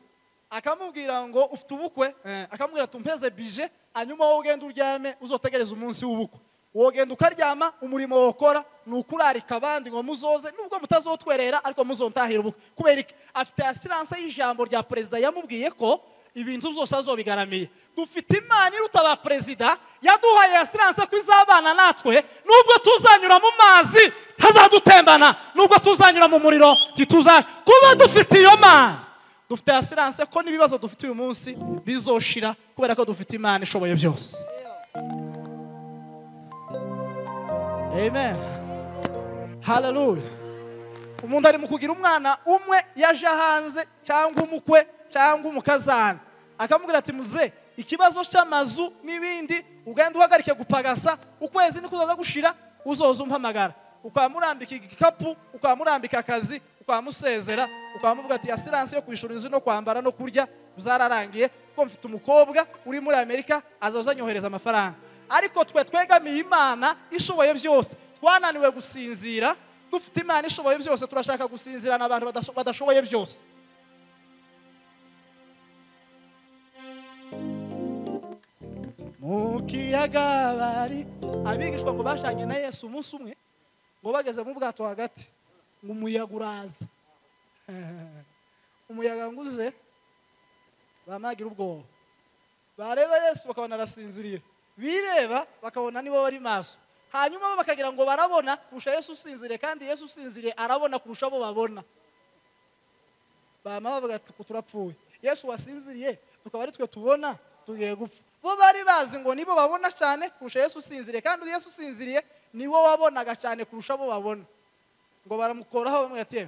akamubwira ngo ufite ubukwe, akamubwira tumpeze bije, hanyuma wowe ugenda uryame uzotegereza umunsi w'ubukwe. Wogenda ukaryama, umurimo wokora nukurarika abandi ngo muzoze, nubwo mutazotwerera ariko muzontahira ubukwe. Kubera iki? Afite assurance y'ijambo rya perezida yamubwiye ko ibintu byose azobigaramiye. Dufite Imana iruta ba perezida, yaduhaye assurance ko izabana natwe, nubwo tuzanyura mu mazi hazadutembana, nubwo tuzanyura mu muriro kuba dufite iyo Mana. Dufite assurance ko n'ibibazo dufite uyu munsi bizoshira, kubera ko dufite Imana ishoboye byose. Amen. Hallelujah. Umuntu ari mu kugira umwana umwe yaje hanze cyangwa umukwe cyangwa umukazana, akamubwira ati muze ikibazo cy'amazu n'ibindi ugenda uhagarike gupagasa, ukwezi niko uzaza gushira, uzoza umpamagara, ukamurambika igikapu, ukamurambika akazi, ukamusezera, ukamuvuga ati assurance yo kwishura inzu no kwambara no kurya byararangiye, ko mfite umukobwa uri muri Amerika azoza nyohereza amafaranga. Ariko twe twegamiye Imana ishoboye byose, twananiwe gusinzira. Dufite Imana ishoboye byose, turashaka gusinzira n'abantu badashoboye byose. Mukiyaga bari abigishwa ngo bashanye na Yesu umunsi umwe, ngo bageze mu bwato hagati, ngo umuyaga uraza. Umuyaga nguze bamagira ubwoba, bareba Yesu bakabona arasinziriye, bireba bakabona nibo bari maso, hanyuma bakagira ngo barabona kurusha Yesu usinziriye, kandi Yesu usinziriye arabona kurusha abo babona. Bama bavuga ati turapfuye, Yesu wasinziriye tukaba ari twe tubona tugiye gupfa. Bo bari bazi ngo nibo babona cyane kurusha Yesu usinziriye, kandi Yesu usinziriye niwo wabonaga cyane kurusha abo babona. Ngo baramukoraho bamwe ati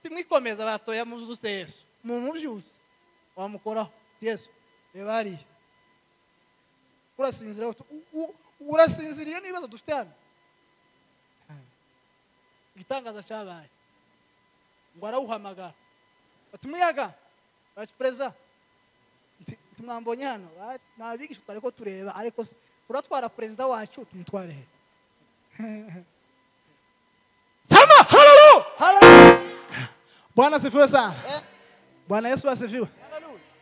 timwikomeza, batoya muzuse Yesu mumubyuze, wamukoraho Yesu reba hariya urasinziriye n'ibibazo dufite hano. Igitangaza cyabaye ngo arawuhamagara ati muyaga, ati perezida tumwambonye hano, nabigisha twari ko tureba, ariko turatwara perezida wacu tumutware he? Sama haleluya. Bwana asifiwe sana. Bwana Yesu asifiwe.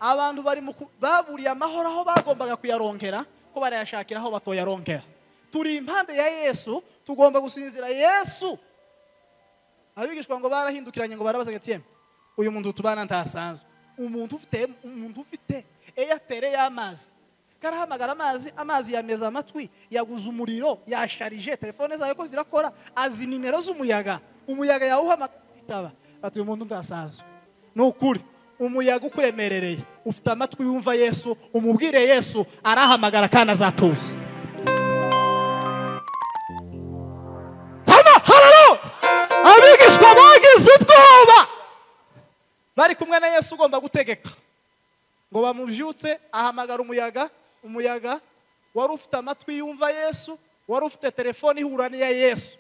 Abantu bari baburiye amahoro aho bagombaga kuyaronkera, ko barayashakira aho batoyaronkera. Turi impande ya Yesu, tugomba gusinzira Yesu. Abigishwa ngo barahindukiranye ngo barabaza ati uyu muntu tubana ntasanzwe, umuntu ufite Airtel y'amazi, karahamagara amazi yameza amatwi, yaguze umuriro, yasharije telefone zawe ko zirakora, azi nimero z'umuyaga, umuyaga yawuhamagara itaba. Ati uyu muntu ndasanzwe. Nukuri umuyaga ukuremerereye, ufite amatwi yumva Yesu, umubwire Yesu arahamagara kandi azatuza. Sama halo! Abigishwa bagize ubwoba. Bari kumwe na Yesu ugomba gutegeka. Ngo bamuvyutse ahamagara umuyaga wari ufite amatwi yumva Yesu, wari ufite telefone ihura n'iya Yesu.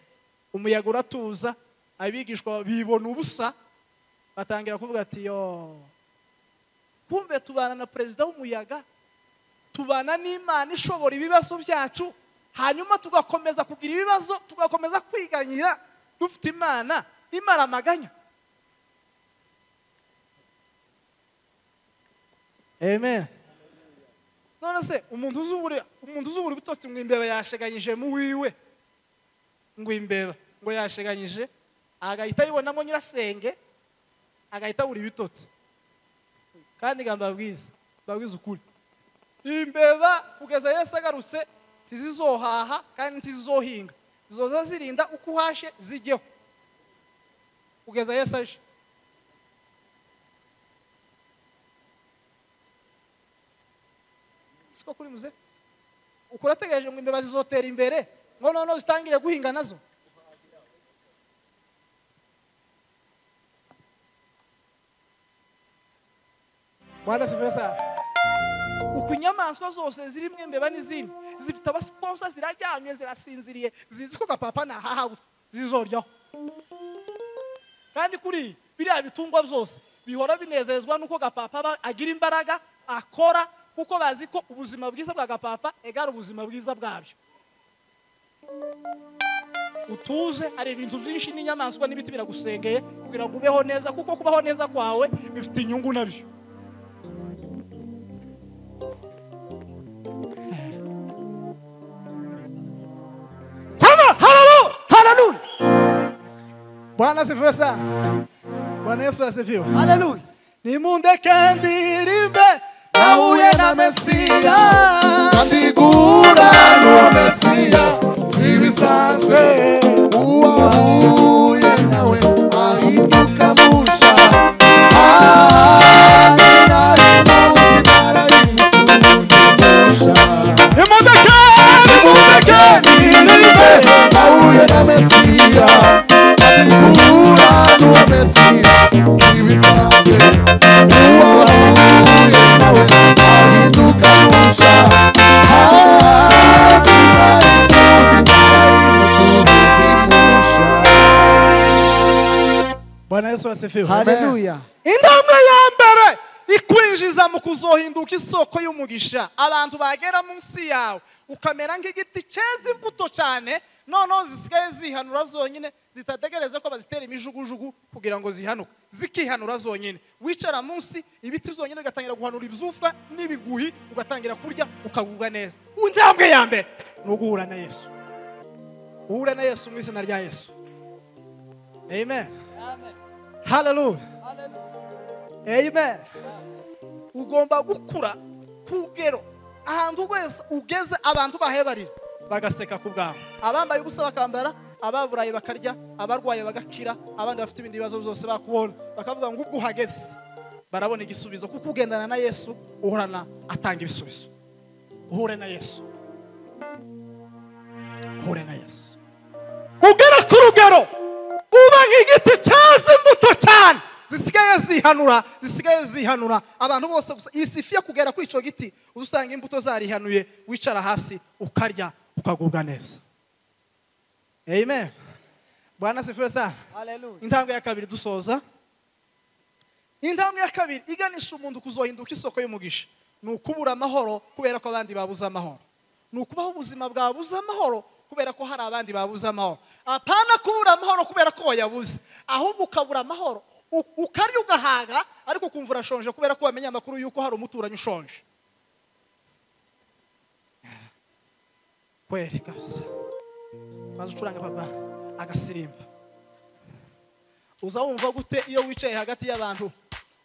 Umuyaga uratuza, abigishwa bibona ubusa, batangira kuvuga ati yo, kumbe tubana na perezida w'umuyaga, tubana n'Imana ishobora ibibazo byacu, hanyuma tugakomeza kugira ibibazo, tugakomeza kwiganyira, dufite Imana imara amaganya. Amen. None se umuntu uzubura bitotsi ngo imbeba yasheganyije mu wiwe, ngo imbeba ngo yasheganyije, agahita yibonamo nyirasenge, agahita buri bitotsi. Kandi gamba babwiza ukuri, imbeba kugeza Yesu agarutse tizizohaha kandi tizizohinga, zizoza zirinda uko uhashe zijyeho kugeza Yesu aje. Siko kuri muze ukurategereje ngo imbeba zizotera imbere ngo noneho zitangire guhinga nazo. Bwana sivesa uko inyamaswa zose zirimo imbeba n'izindi zifite abasponsa, zirajyanye zirasinziriye, zizi ko gapapa nahaha zizoryaho. Kandi kuri biriya bitungwa byose bihora binezezwa nuko gapapa agira imbaraga akora, kuko bazi ko ubuzima bwiza bwa gapapa egara ubuzima bwiza bwabyo. Utuze ari ibintu byinshi n'inyamaswa n'ibiti biragusengeye kugira ngo ubeho neza, kuko kubaho neza kwawe bifite inyungu nabyo. Hallelujah. Bwana asifiwe sana. Bwana Yesu asifiwe. Hallelujah. Nimundeke ndirimbe nahuye na Mesiya, Kandigura n'uwo Mesiya si bisanzwe, uwahuye nawe ahinduka musha. nimundeke Ndirimbe nahuye na Mesiya, Kandigura n'uwo Mesiya si bisanzwe, uwahuye nawe ahinduka musha. Bwana Yesu asifiwe. Hallelujah. Intambwe ya mbere ikwinjiza mu kuzohinduka isoko y'umugisha. Abantu bagera munsi yawe ukamera nk'igiti cyeze imbuto cyane, noneho zisigaye zihanura zonyine, zitategereze ko bazitera imijugujugu kugira ngo zihanuke, zikihanura zonyine. Wicara munsi ibiti zonyine ugatangira guhanura ibyufwa n'ibiguhi, ugatangira kurya ukagubwa neza. Intambwe ya mbere ni uguhura na Yesu. Uhura na Yesu mu izina rya Yesu. Amen. Amen. Hallelujah. Hallelujah. Amen. Ugomba gukura kugero ahantu wese ugeze abantu bahebarira bagaseka ku bwawe. Abambaye ubusa bakambara, ababuraye bakarya, abarwaye bagakira, abandi bafite ibindi bibazo byose bakubona bakavuga ngo ubwo uhageze barabona igisubizo, kuko ugendana na Yesu uhorana atanga ibisubizo. Uhure na Yesu. Uhure na Yesu. Ugera ku rugero uba nk'igiti cyaze imbuto cyane, zisigaye zihanura abantu bose gusa. Isifiye kugera kuri ico giti usanga imbuto zarihanuye, wicara hasi ukarya ukagubwa neza. Amen. Bwana asifiwe sana. Hallelujah. Intambwe ya kabiri dusoza. Intambwe ya kabiri iganisha umuntu kuzohinduka isoko y'umugisha, ni ukubura amahoro kubera ko abandi babuza amahoro. Ni ukubaho ubuzima bwabuza amahoro kubera ko hari abandi babuza amahoro. Apana kubura amahoro kubera ko wayabuze, ahubwo ukabura amahoro ukarya ugahaga, ariko kumva urashonje kubera ko wamenye amakuru yuko hari umuturanyi ushonje. Kweri kabisa. Maze ucuranga papa agasirimba. Uzawumva gute iyo wicaye hagati y'abantu?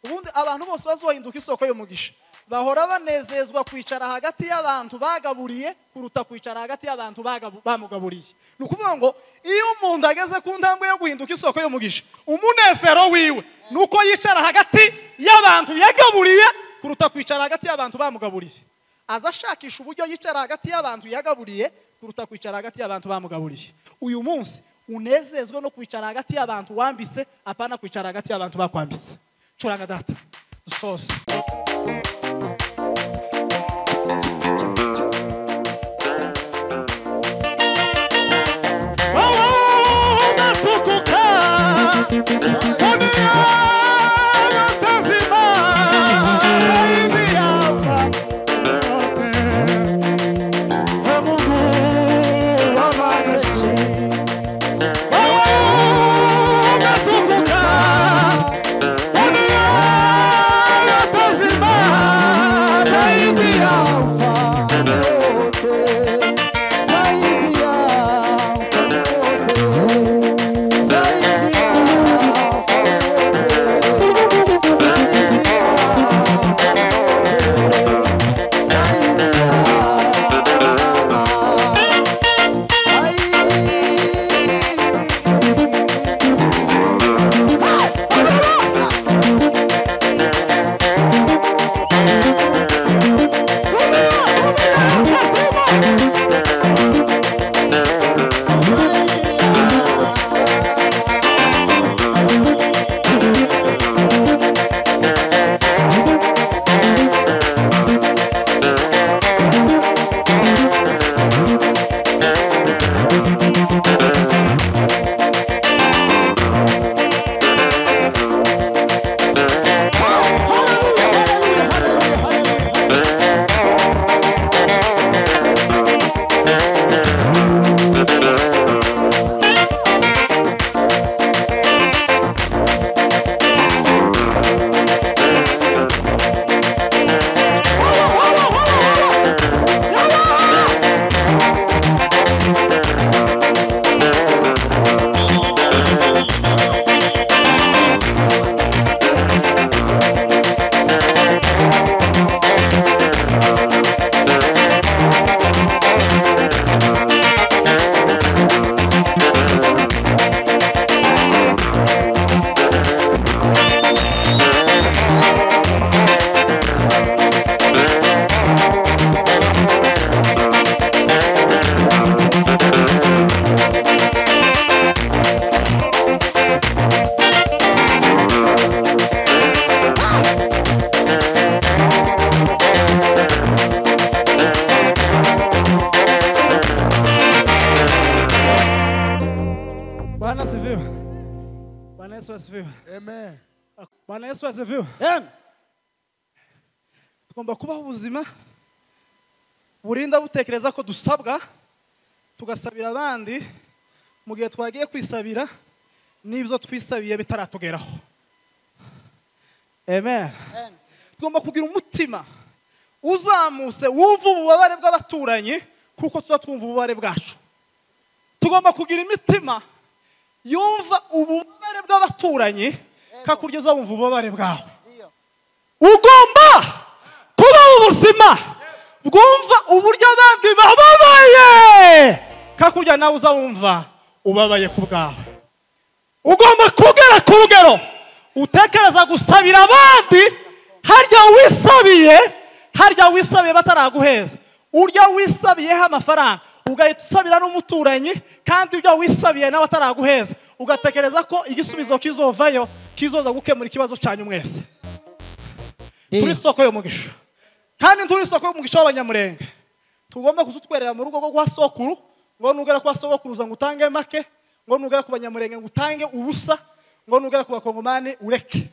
Ubundi abantu bose bazohinduka isoko y'umugisha bahora banezezwa kwicara hagati y'abantu bagaburiye kuruta kwicara hagati y'abantu bamugaburiye. Ni ukuvuga ngo iyo umuntu ageze ku ntambwe yo guhinduka isoko y'umugisha, umunezero wiwe nuko yicara hagati y'abantu yagaburiye kuruta kwicara hagati y'abantu bamugaburiye. Aza ashakisha uburyo yicara hagati y'abantu yagaburiye kuruta kwicara hagati y'abantu bamugaburiye. Uyu munsi unezezwe no kwicara hagati y'abantu wambitse, apana kwicara hagati y'abantu bakwambitse. Curanga data dusoze. Bwana asifiwe. Bwana Yesu asifiwe. Amen. Bwana Yesu asifiwe. Amen. Tugomba kubaho ubuzima burinda butekereza ko dusabwa tugasabira abandi mu gihe twagiye kwisabira n'ibyo twisabiye bitaratugeraho. Amen. Tugomba kugira umutima uzamuse wumva ububabare bw'abaturanyi kuko tuba twumva ububabare bwacu. Tugomba kugira imitima yumva ububabare bw'abaturanyi kakugeza wumva ububabare bwawe. Ugomba kuba ubuzima bwumva uburyo abandi bababaye kakujya nawe uzawumva ubabaye ku bwawe. Ugomba kugera ku rugero utekereza gusabira abandi harya wisabiye bataraguheza, urya wisabiyeho amafaranga ugahita usabira n'umuturanyi kandi ibyo wisabiye nawe ataraguheza ugatekereza ko igisubizo kizovayo kizoza gukemura ikibazo cyanyu mwese. Turi soko y'umugisha kandi turi soko y'umugisha w'abanyamurenge. Tugomba kuzutwerera mu rugo rwo kwa sokuru ngo nugera kwa sokuruza ngo utange make, ngo nugera ku banyamurenge ngo utange ubusa, ngo nugera ku bakongomani ureke.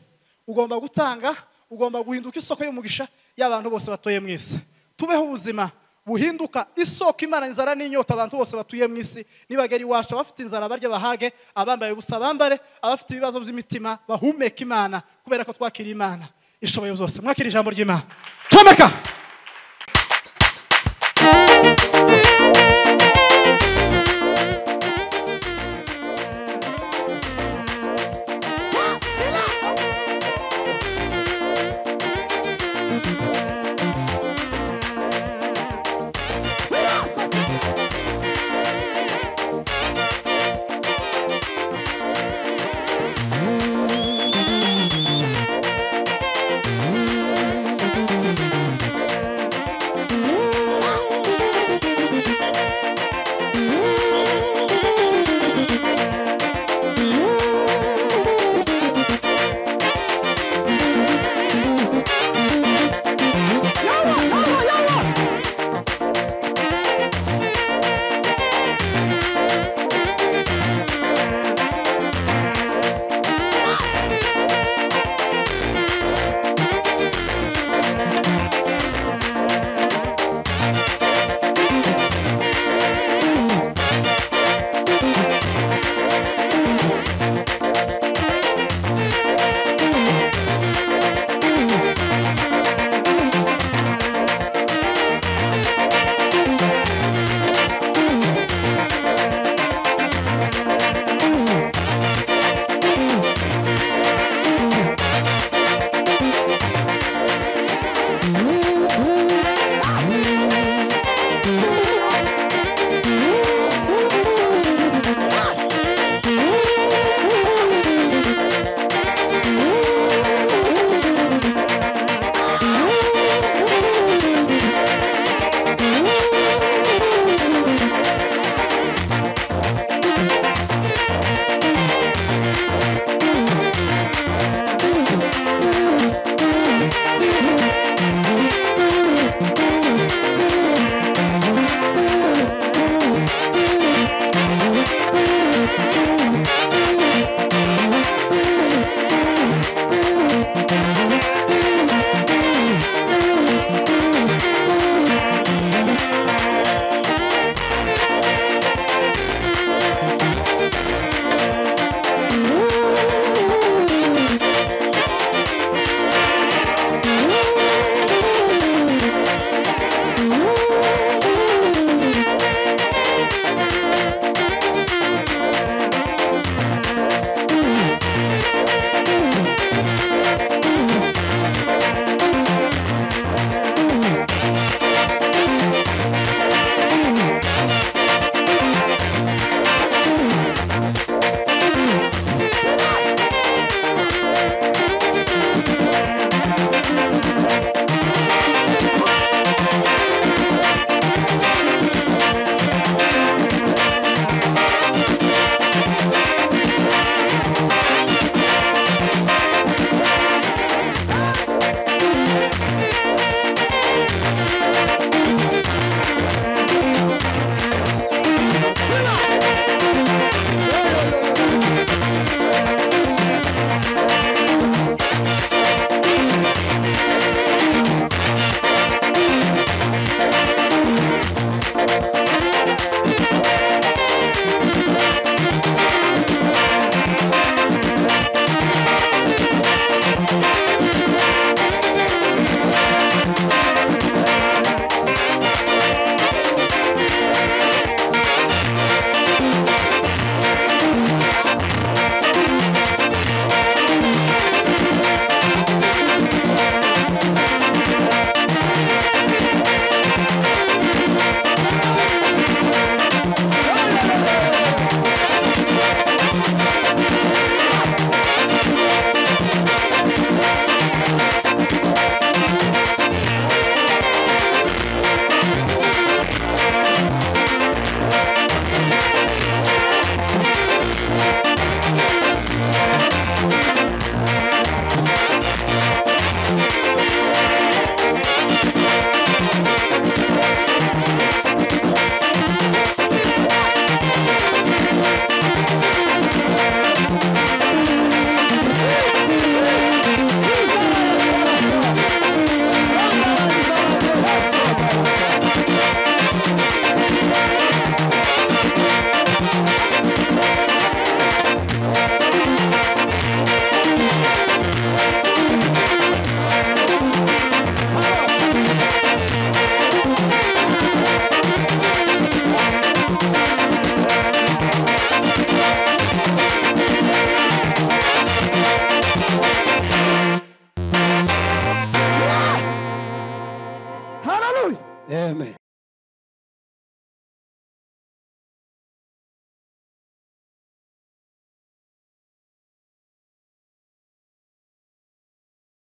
Ugomba gutanga, ugomba guhinduka isoko y'umugisha y'abantu bose batuye mu isi. Tubeho ubuzima buhinduka isoko Imana inzara n'inyota abantu bose batuye mu isi. Nibagera iwacu abafite inzara barya bahage, abambaye ubusa bambare, abafite ibibazo by'imitima bahumeka Imana kubera ko twakira Imana ishoboye byose. Mwakira ijambo ry'Imana. Comeka. Amen.